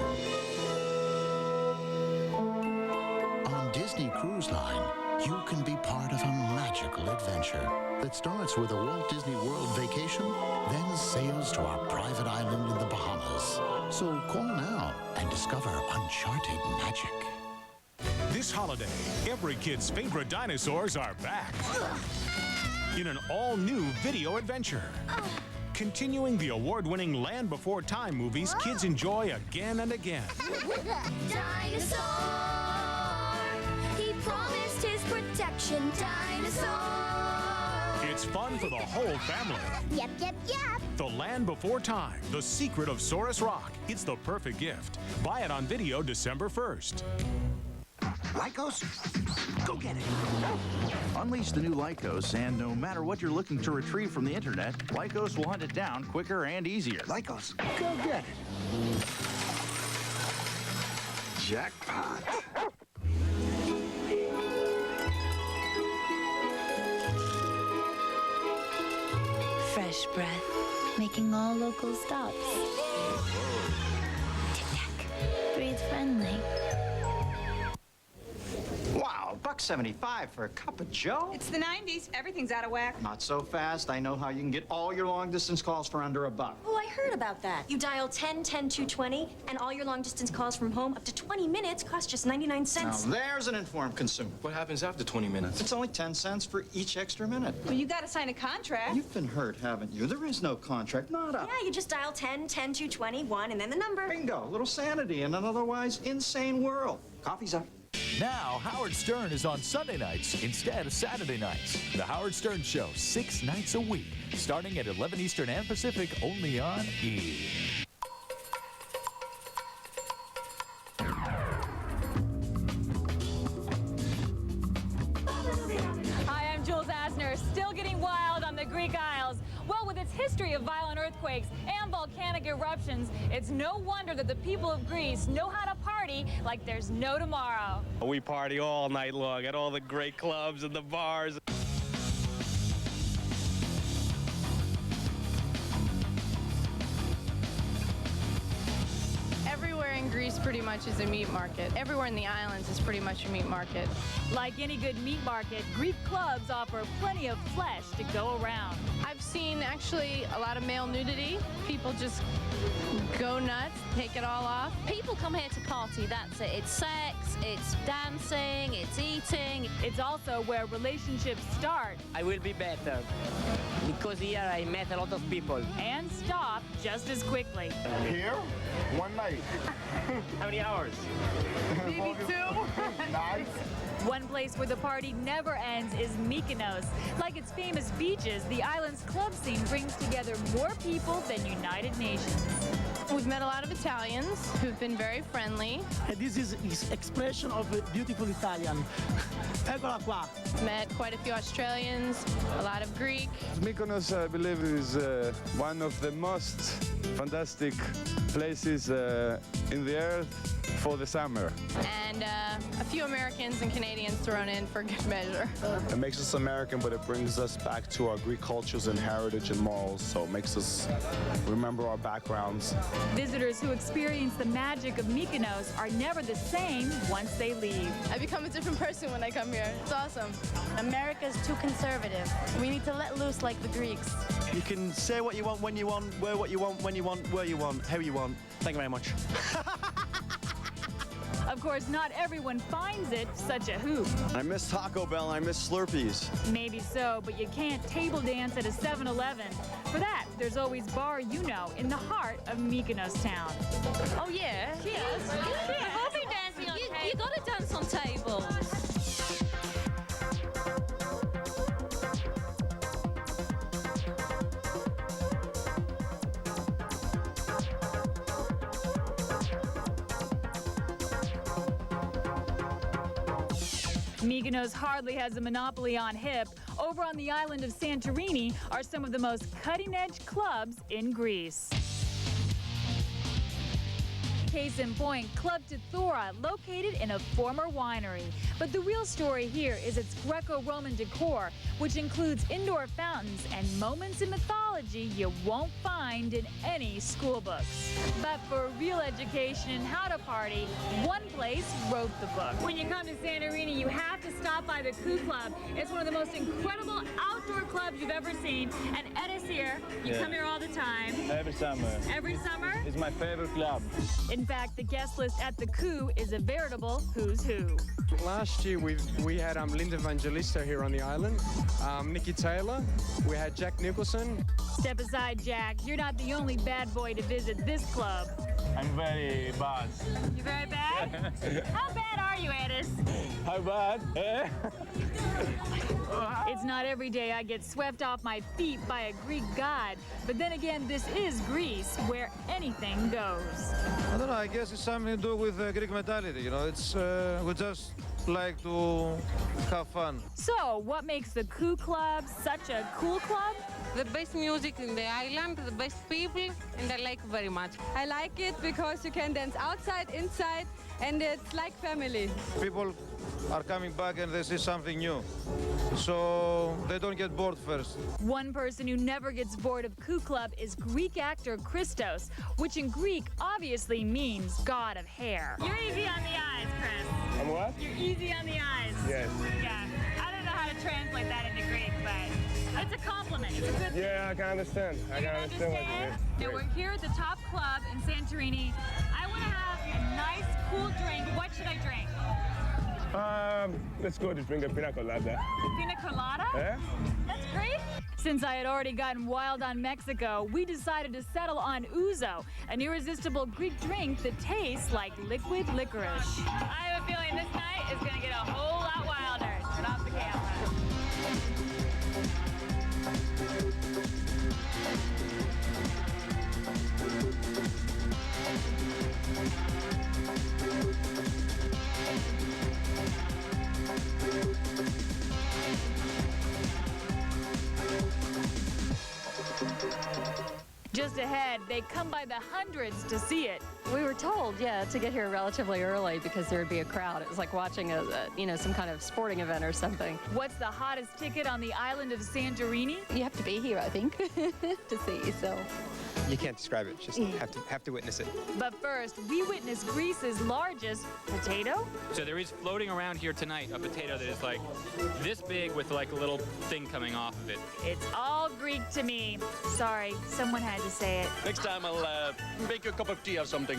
S5: On Disney Cruise Line, you can be part of a magical adventure that starts with a Walt Disney World vacation, then sails to our private island in the Bahamas. So call now and discover uncharted magic.
S20: This holiday, every kid's favorite dinosaurs are back in an all-new video adventure. Continuing the award-winning Land Before Time movies kids enjoy again and again.
S7: Dinosaur, he promised his protection. Dinosaur.
S20: It's fun for the whole family.
S7: Yep.
S20: The Land Before Time, The Secret of Saurus Rock. It's the perfect gift. Buy it on video December 1st.
S18: Lycos, go get it. Unleash the new Lycos, and no matter what you're looking to retrieve from the internet, Lycos will hunt it down quicker and easier. Lycos, go get it.
S3: Jackpot.
S19: Fresh breath, making all local stops. Tic-tac, breathe friendly.
S8: Wow, $1.75 for a cup of joe?
S23: It's the 90s. Everything's out of whack.
S8: Not so fast. I know how you can get all your long-distance calls for under $1.
S26: Oh, I heard about that. You dial 10-10-220, and all your long-distance calls from home up to 20 minutes cost just 99 cents.
S8: Now, there's an informed consumer.
S21: What happens after 20 minutes?
S8: It's only 10 cents for each extra minute.
S23: Well, you got to sign a contract.
S8: You've been hurt, haven't you? There is no contract, not a...
S26: Yeah, you just dial 10-10-220-1, and then the number.
S8: Bingo. A little sanity in an otherwise insane world. Coffee's up.
S1: Now, Howard Stern is on Sunday nights instead of Saturday nights. The Howard Stern Show, 6 nights a week, starting at 11 Eastern and Pacific, only on E!
S4: Hi, I'm Jules Asner, still getting wild on the Greek Isles. Well, with its history of violent earthquakes and volcanic eruptions, it's no wonder that the people of Greece know how to party like there's no tomorrow.
S2: We party all night long at all the great clubs and the bars.
S10: Everywhere in Greece pretty much is a meat market. Everywhere in the islands is pretty much a meat market.
S4: Like any good meat market, Greek clubs offer plenty of flesh to go around.
S10: I've seen actually a lot of male nudity. People just go nuts, take it all off.
S11: People come here to party, that's it. It's sex, it's dancing, it's eating.
S4: It's also where relationships start.
S12: I will be better because here I met a lot of people.
S4: And stop just as quickly.
S14: Here? One night.
S12: How many hours?
S10: Maybe 2.
S14: Nice.
S4: One place where the party never ends is Mykonos. Like its famous beaches, the island's club scene brings together more people than United Nations.
S10: We've met a lot of Italians who've been very friendly.
S22: And this is expression of a beautiful Italian. Eccola qua.
S10: Met quite a few Australians, a lot of Greek.
S25: Mykonos, I believe, is one of the most fantastic places in the earth for the summer.
S10: And a few Americans and Canadians thrown in for good measure.
S27: It makes us American, but it brings us back to our Greek cultures and heritage and morals, so it makes us remember our backgrounds.
S4: Visitors who experience the magic of Mykonos are never the same once they leave.
S10: I become a different person when I come here. It's awesome.
S11: America's too conservative. We need to let loose like the Greeks.
S22: You can say what you want, when you want, wear what you want, when you want, where you want, how you want. Thank you very much.
S4: Of course, not everyone finds it such a hoop.
S22: I miss Taco Bell, I miss Slurpees.
S4: Maybe so, but you can't table dance at a 7-Eleven. For that, there's always Bar Uno in the heart of Mykonos town.
S11: Oh yeah? Cheers. Cheers. We'll be dancing on tables. You gotta dance on tables.
S4: Mykonos hardly has a monopoly on hip. Over on the island of Santorini are some of the most cutting-edge clubs in Greece. Case in point, Club Tithora, located in a former winery. But the real story here is its Greco-Roman decor, which includes indoor fountains and moments in mythology you won't find in any school books. But for real education in how to party, one place wrote the book. When you come to Santorini, you have to stop by the Coup Club. It's one of the most incredible outdoor clubs you've ever seen. And Ed is here. You come here all the time.
S13: Every summer.
S4: Every summer?
S13: It's my favorite club.
S4: In fact, the guest list at the Coup is a veritable who's who.
S30: Last year we had Linda Evangelista here on the island, Nikki Taylor, we had Jack Nicholson.
S4: Step aside, Jack. You're not the only bad boy to visit this club.
S13: I'm very bad.
S4: You're very bad? How bad are you, Edis?
S13: How bad?
S4: It's not every day I get swept off my feet by a Greek god. But then again, this is Greece, where anything goes.
S13: I don't know, I guess it's something to do with Greek mentality, you know, it's, we just like to have fun.
S4: So, what makes the Coup Club such a cool club?
S31: The best music in the island, the best people, and I like very much.
S32: I like it because you can dance outside, inside, and it's like family.
S13: People are coming back and they see something new, so they don't get bored first.
S4: One person who never gets bored of Coup Club is Greek actor Christos, which in Greek obviously means god of hair. You're easy on the eyes, Chris.
S13: I'm what?
S4: You're easy on the eyes.
S13: Yes.
S4: Yeah. I don't know how to translate that into Greek, but it's a compliment. It's a good thing.
S13: Yeah, I can understand. I can understand what you mean.
S4: Now we're here at the top club in Santorini. I want to have a nice, cool drink. What should I drink?
S13: Let's go to drink a pina colada.
S4: Pina colada?
S13: Yeah?
S4: That's Greek? Since I had already gotten wild on Mexico, we decided to settle on ouzo, an irresistible Greek drink that tastes like liquid licorice. I have a feeling this night is going to get a whole lot wilder. Turn off the camera. Just ahead, they come by the hundreds to see it.
S5: We were told, to get here relatively early because there would be a crowd. It was like watching some kind of sporting event or something.
S4: What's the hottest ticket on the island of Santorini?
S5: You have to be here, I think, to see. So
S6: you can't describe it. Just have to witness it.
S4: But first, we witness Greece's largest potato.
S7: So there is floating around here tonight a potato that is like this big with like a little thing coming off of it.
S4: It's all Greek to me. Sorry, someone had to say it.
S2: Next time I'll make you a cup of tea or something.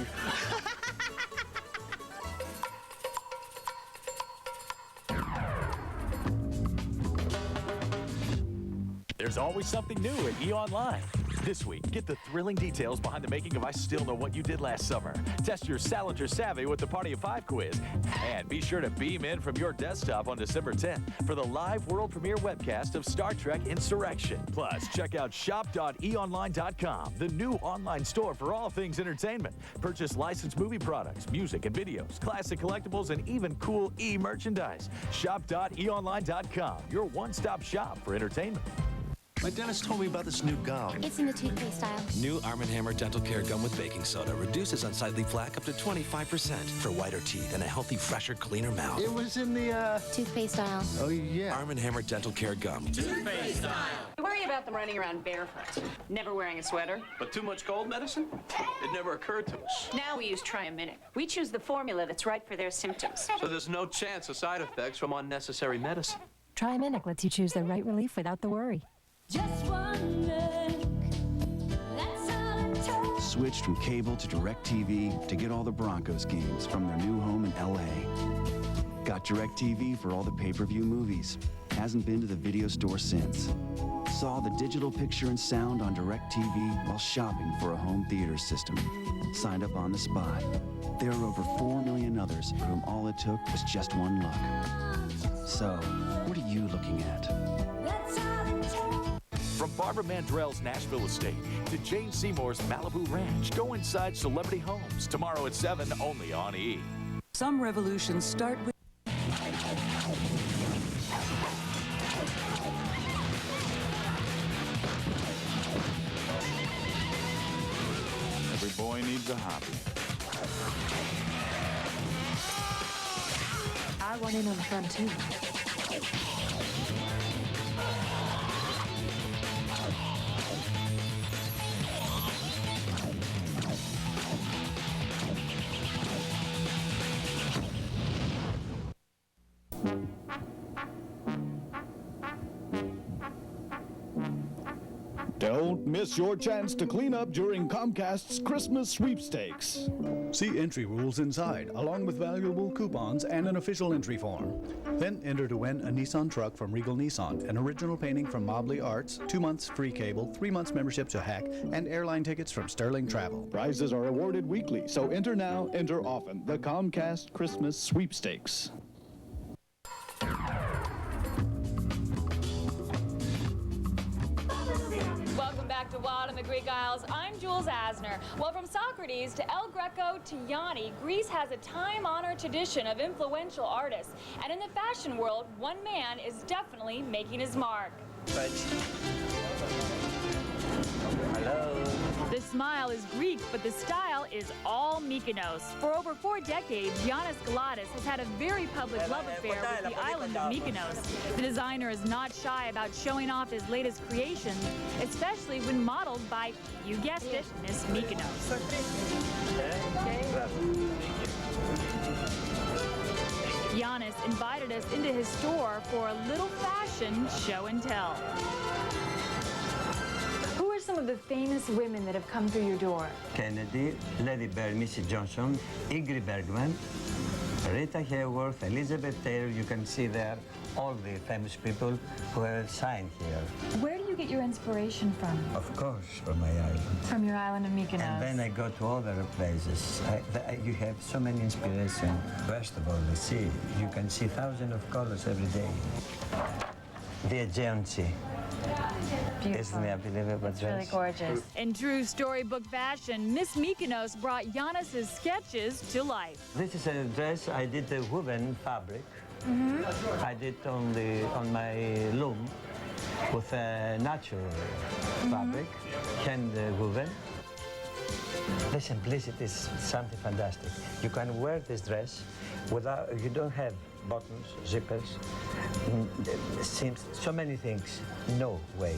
S1: There's always something new at eOnline. This week, get the thrilling details behind the making of I Still Know What You Did Last Summer. Test your Salinger Savvy with the Party of 5 quiz. And be sure to beam in from your desktop on December 10th for the live world premiere webcast of Star Trek Insurrection. Plus, check out shop.eonline.com, the new online store for all things entertainment. Purchase licensed movie products, music and videos, classic collectibles, and even cool e-merchandise. Shop.eonline.com, your one-stop shop for entertainment.
S9: My dentist told me about this new gum.
S19: It's in the toothpaste aisle.
S9: New Arm & Hammer Dental Care Gum with baking soda reduces unsightly plaque up to 25% for whiter teeth and a healthy, fresher, cleaner mouth.
S14: It was in the,
S19: toothpaste aisle.
S14: Oh, yeah.
S9: Arm & Hammer Dental Care Gum.
S7: Toothpaste style.
S5: I worry about them running around barefoot, never wearing a sweater.
S2: But too much cold medicine? It never occurred to us.
S5: Now we use Triaminic. We choose the formula that's right for their symptoms.
S2: So there's no chance of side effects from unnecessary medicine.
S15: Triaminic lets you choose the right relief without the worry.
S19: Just one look, that's all it takes.
S16: Switched from cable to DirecTV to get all the Broncos games from their new home in L.A. Got DirecTV for all the pay-per-view movies. Hasn't been to the video store since. Saw the digital picture and sound on DirecTV while shopping for a home theater system. Signed up on the spot. There are over 4 million others for whom all it took was just one look. So, what are you looking at?
S1: From Barbara Mandrell's Nashville estate to Jane Seymour's Malibu Ranch, go inside Celebrity Homes tomorrow at 7 only on E!
S17: Some revolutions start with
S18: Every boy needs a hobby.
S15: I want in on the fun, too.
S20: Don't miss your chance to clean up during Comcast's Christmas sweepstakes.
S24: See entry rules inside, along with valuable coupons and an official entry form. Then enter to win a Nissan truck from Regal Nissan, an original painting from Mobley Arts, 2 months free cable, 3 months membership to Hack, and airline tickets from Sterling Travel.
S20: Prizes are awarded weekly, so enter now, enter often. The Comcast Christmas sweepstakes.
S4: Welcome back to Wild in the Greek Isles. I'm Jules Asner. Well, from Socrates to El Greco to Yanni, Greece has a time-honored tradition of influential artists. And in the fashion world, one man is definitely making his mark.
S12: Hello.
S4: The smile is Greek, but the style is all Mykonos. For over 4 decades, Giannis Galatas has had a very public love affair with the island of Mykonos. The designer is not shy about showing off his latest creations, especially when modeled by, you guessed it, Miss Mykonos. Giannis invited us into his store for a little fashion show and tell. Who are some of the famous women that have come through your door?
S12: Kennedy, Lady Bird, Mrs. Johnson, Ingrid Bergman, Rita Hayworth, Elizabeth Taylor, you can see there,
S3: all the famous people who have signed here.
S4: Where do you get your inspiration from?
S3: Of course, from my island.
S4: From your island of Mykonos.
S3: And then I go to other places. You have so many inspiration. First of all, the sea. You can see thousands of colors every day. The Aegean Sea.
S4: Beautiful.
S3: Isn't it unbelievable?
S4: It's really gorgeous. In true storybook fashion, Miss Mykonos brought Giannis's sketches to life.
S3: This is a dress I did the woven fabric. I did on my loom with a natural fabric, hand woven. The simplicity is something fantastic. You can wear this dress without, you don't have buttons, zippers, seams, so many things, no way.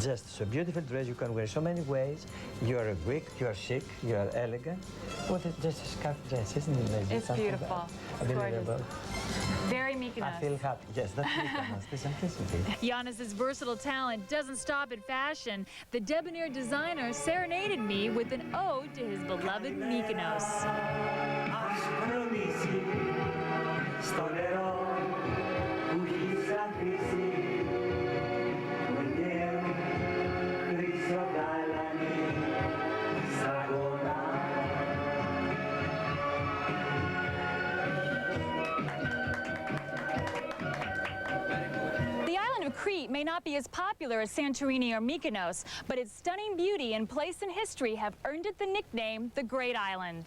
S3: Just a beautiful dress you can wear so many ways. You are a Greek, you are chic, you are elegant. Well, it's just a scarf dress, isn't it amazing?
S4: It's beautiful. It's gorgeous. Very Mykonos.
S3: I feel happy. Yes, that's Mykonos, the simplicity.
S4: Giannis's versatile talent doesn't stop at fashion. The debonair designer serenaded me with an ode to his beloved Mykonos. Crete may not be as popular as Santorini or Mykonos, but its stunning beauty and place in history have earned it the nickname the Great Island.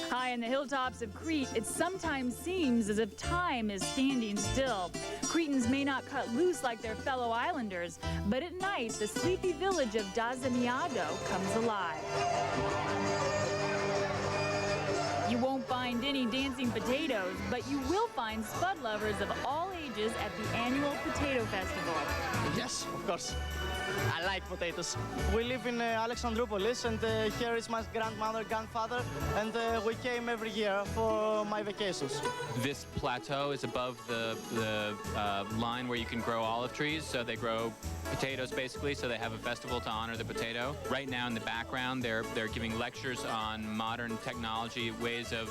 S4: High in the hilltops of Crete, it sometimes seems as if time is standing still. Cretans may not cut loose like their fellow islanders, but at night, the sleepy village of Dazaniago comes alive. You won't find any dancing potatoes, but you will find spud lovers of all ages at the annual Potato Festival.
S8: Yes, of course. I like potatoes. We live in Alexandroupolis, and here is my grandfather, and we came every year for my vacations.
S7: This plateau is above the line where you can grow olive trees, so they grow potatoes basically, so they have a festival to honor the potato. Right now in the background, they're giving lectures on modern technology, ways of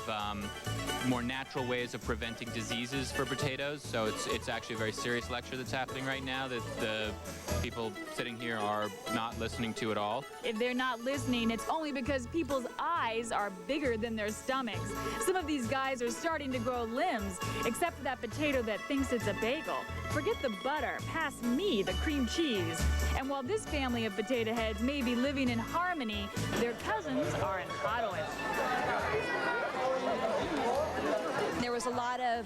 S7: more natural ways of preventing diseases for potatoes. So it's actually a very serious lecture that's happening right now that the people sitting here are not listening to at all.
S4: If they're not listening, it's only because people's eyes are bigger than their stomachs. Some of these guys are starting to grow limbs, except for that potato that thinks it's a bagel. Forget the butter, pass me the cream cheese. And while this family of potato heads may be living in harmony, their cousins are in hot oil.
S10: There was a lot of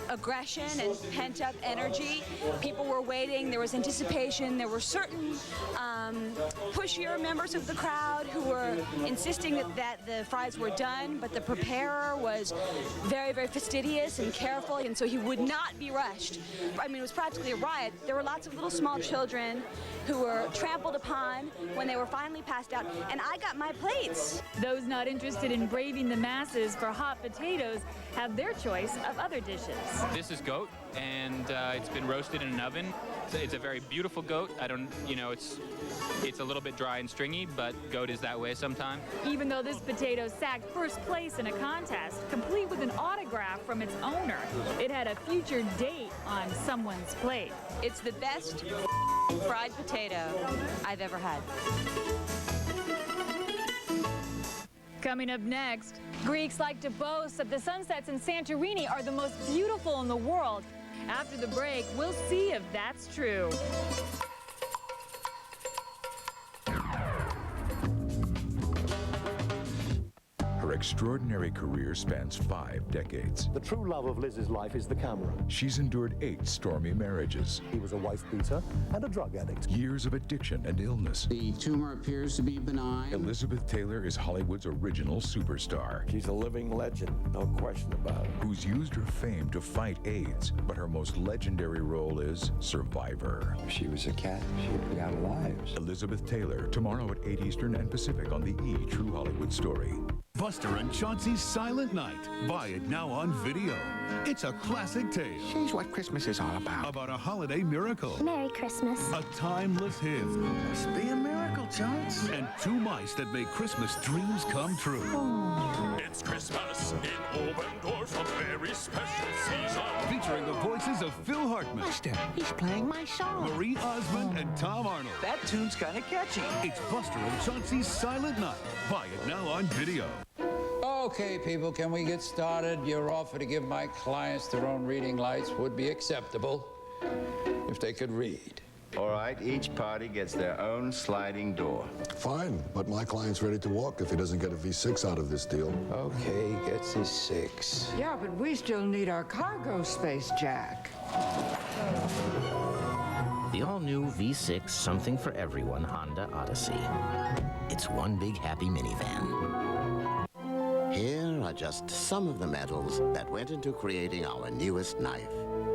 S10: aggression and pent-up energy. People were waiting. There was anticipation. There were certain pushier members of the crowd who were insisting that the fries were done, but the preparer was very, very fastidious and careful, and so he would not be rushed. I mean, it was practically a riot. There were lots of little small children who were trampled upon when they were finally passed out, and I got my plates.
S4: Those not interested in braving the masses for hot potatoes have their choice of other dishes.
S7: This is goat, and it's been roasted in an oven. It's a very beautiful goat. It's a little bit dry and stringy, but goat is that way sometimes.
S4: Even though this potato sacked first place in a contest, complete with an autograph from its owner, it had a future date on someone's plate.
S10: It's the best fried potato I've ever had.
S4: Coming up next, Greeks like to boast that the sunsets in Santorini are the most beautiful in the world. After the break, we'll see if that's true.
S11: Her extraordinary career spans 5 decades.
S21: The true love of Liz's life is the camera.
S11: She's endured 8 stormy marriages.
S21: He was a wife beater and a drug addict.
S11: Years of addiction and illness.
S22: The tumor appears to be benign.
S11: Elizabeth Taylor is Hollywood's original superstar.
S21: She's a living legend, no question about it.
S11: Who's used her fame to fight AIDS, but her most legendary role is survivor.
S23: If she was a cat, she'd be out of lives.
S11: Elizabeth Taylor, tomorrow at 8 Eastern and Pacific on the E! True Hollywood Story.
S22: Buster and Chauncey's Silent Night. Buy it now on video. It's a classic tale.
S23: She's what Christmas is all about.
S22: About a holiday miracle.
S23: Merry Christmas.
S22: A timeless hymn.
S23: Must be a miracle
S22: chance? And two mice that make Christmas dreams come true.
S19: It's Christmas in Obendorf, a very special season.
S22: Featuring the voices of Phil Hartman.
S12: Buster, he's playing my song.
S22: Marie Osmond and Tom Arnold.
S6: That tune's kind of catchy.
S22: It's Buster and Chauncey's Silent Night. Buy it now on video.
S9: Okay, people, can we get started? Your offer to give my clients their own reading lights would be acceptable if they could read.
S13: All right, each party gets their own sliding door.
S14: Fine, but my client's ready to walk if he doesn't get a V6 out of this deal.
S9: Okay, gets his 6.
S25: Yeah, but we still need our cargo space, Jack.
S26: The all-new V6 Something for Everyone Honda Odyssey. It's one big happy minivan.
S27: Here are just some of the metals that went into creating our newest knife.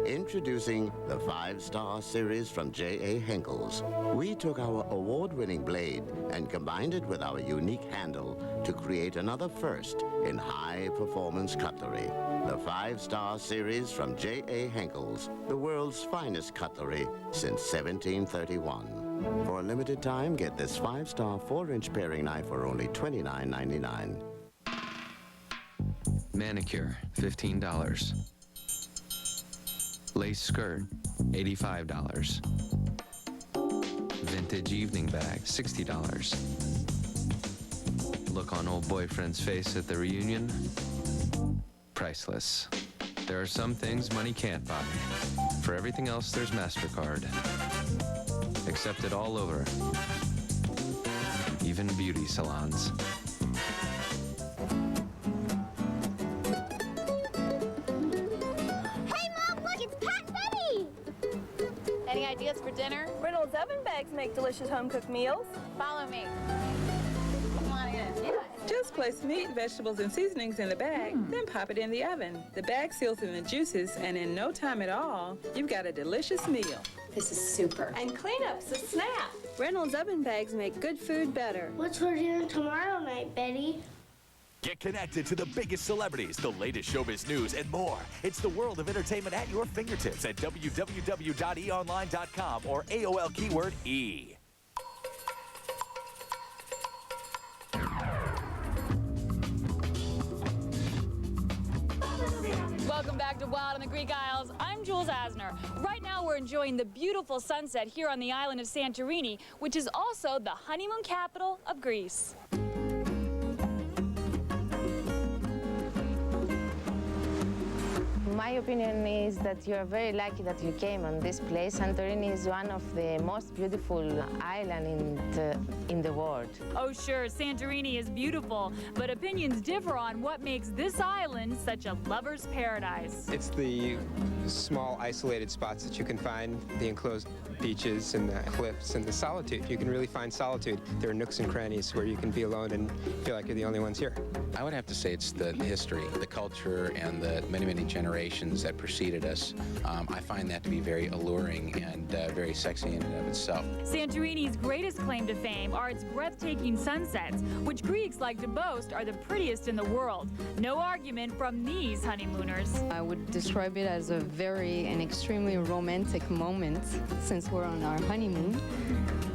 S27: Introducing the 5-Star series from J.A. Henkel's. We took our award-winning blade and combined it with our unique handle to create another first in high-performance cutlery. The 5-Star series from J.A. Henkel's, the world's finest cutlery since 1731. For a limited time, get this 5-Star 4-inch paring knife for only $29.99.
S28: Manicure, $15. Lace skirt, $85. Vintage evening bag, $60. Look on old boyfriend's face at the reunion, priceless. There are some things money can't buy. For everything else, there's MasterCard. Accepted all over, even beauty salons.
S4: Any ideas for dinner?
S29: Reynolds oven bags make delicious home-cooked meals.
S4: Follow me. Come on in.
S30: Just place meat, vegetables, and seasonings in the bag, then pop it in the oven. The bag seals in the juices, and in no time at all, you've got a delicious meal.
S29: This is super. And cleanups a snap. Reynolds oven bags make good food better.
S19: What's for dinner tomorrow night, Betty?
S1: Get connected to the biggest celebrities, the latest showbiz news, and more. It's the world of entertainment at your fingertips at www.eonline.com or AOL keyword E.
S4: Welcome back to Wild on the Greek Isles. I'm Jules Asner. Right now we're enjoying the beautiful sunset here on the island of Santorini, which is also the honeymoon capital of Greece.
S31: My opinion is that you are very lucky that you came on this place. Santorini is one of the most beautiful islands in the world.
S4: Oh sure, Santorini is beautiful, but opinions differ on what makes this island such a lover's paradise.
S32: It's the small isolated spots that you can find, the enclosed beaches and the cliffs and the solitude. You can really find solitude. There are nooks and crannies where you can be alone and feel like you're the only ones here.
S33: I would have to say it's the history, the culture, and the many, many generations that preceded us. I find that to be very alluring and very sexy in and of itself.
S4: Santorini's greatest claim to fame are its breathtaking sunsets, which Greeks like to boast are the prettiest in the world. No argument from these honeymooners.
S34: I would describe it as a very and extremely romantic moment since we're on our honeymoon,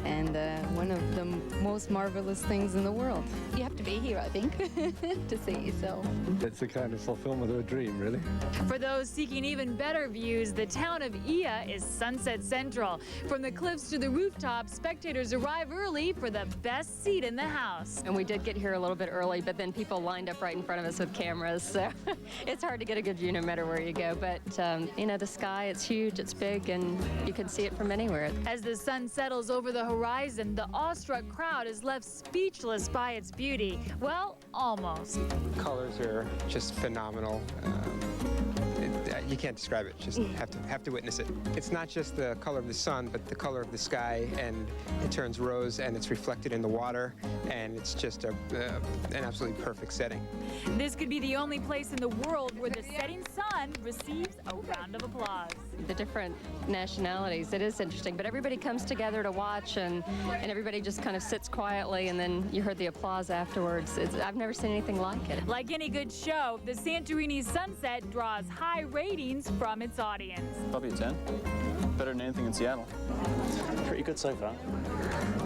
S34: and one of the most marvelous things in the world. You have to be here, I think, to see, so.
S21: It's a kind of fulfillment of a dream, really.
S4: For those seeking even better views, the town of Ia is Sunset Central. From the cliffs to the rooftops, spectators arrive early for the best seat in the house.
S5: And we did get here a little bit early, but then people lined up right in front of us with cameras, so it's hard to get a good view no matter where you go. But, you know, the sky, it's huge, it's big, and you can see it from anywhere.
S4: As the sun settles over the horizon, the awestruck crowd is left speechless by its beauty. Well, almost.
S32: Colors are just phenomenal. You can't describe it, just have to witness it. It's not just the color of the sun, but the color of the sky, and it turns rose and it's reflected in the water, and it's just an absolutely perfect setting.
S4: This could be the only place in the world where the setting sun receives a round of applause.
S5: The different nationalities, it is interesting, but everybody comes together to watch, and everybody just kind of sits quietly, and then you heard the applause afterwards. I've never seen anything like it.
S4: Like any good show, the Santorini sunset draws high ratings ratings from its audience.
S2: Probably a 10. Better than anything in Seattle.
S3: Pretty good so far.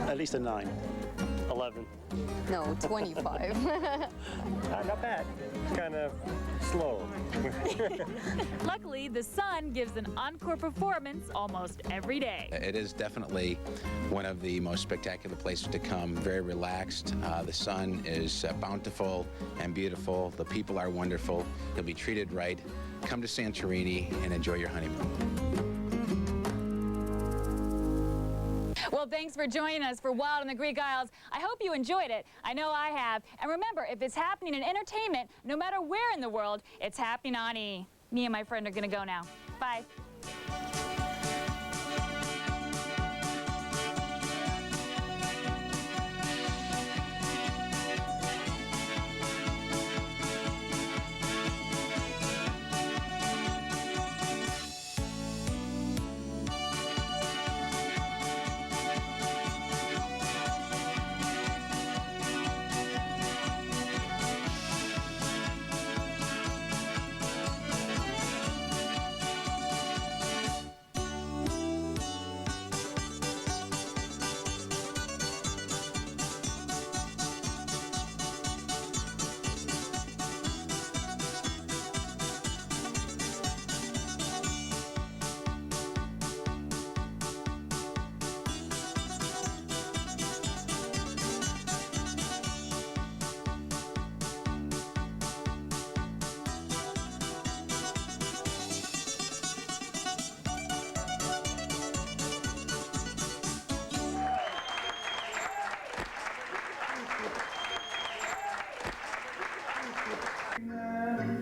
S3: At least a 9. 11.
S34: No, 25.
S3: Not bad. Kind of slow.
S4: Luckily, the sun gives an encore performance almost every day.
S33: It is definitely one of the most spectacular places to come. Very relaxed. The sun is bountiful and beautiful. The people are wonderful. You'll be treated right. Come to Santorini and enjoy your honeymoon.
S4: Well, thanks for joining us for Wild on the Greek Isles. I hope you enjoyed it. I know I have. And remember, if it's happening in entertainment, no matter where in the world, it's happening on E! Me and my friend are going to go now. Bye.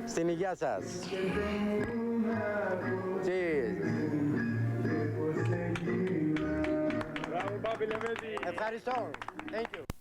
S6: Στην υγεία σας. Cheers. Ευχαριστώ. Thank you.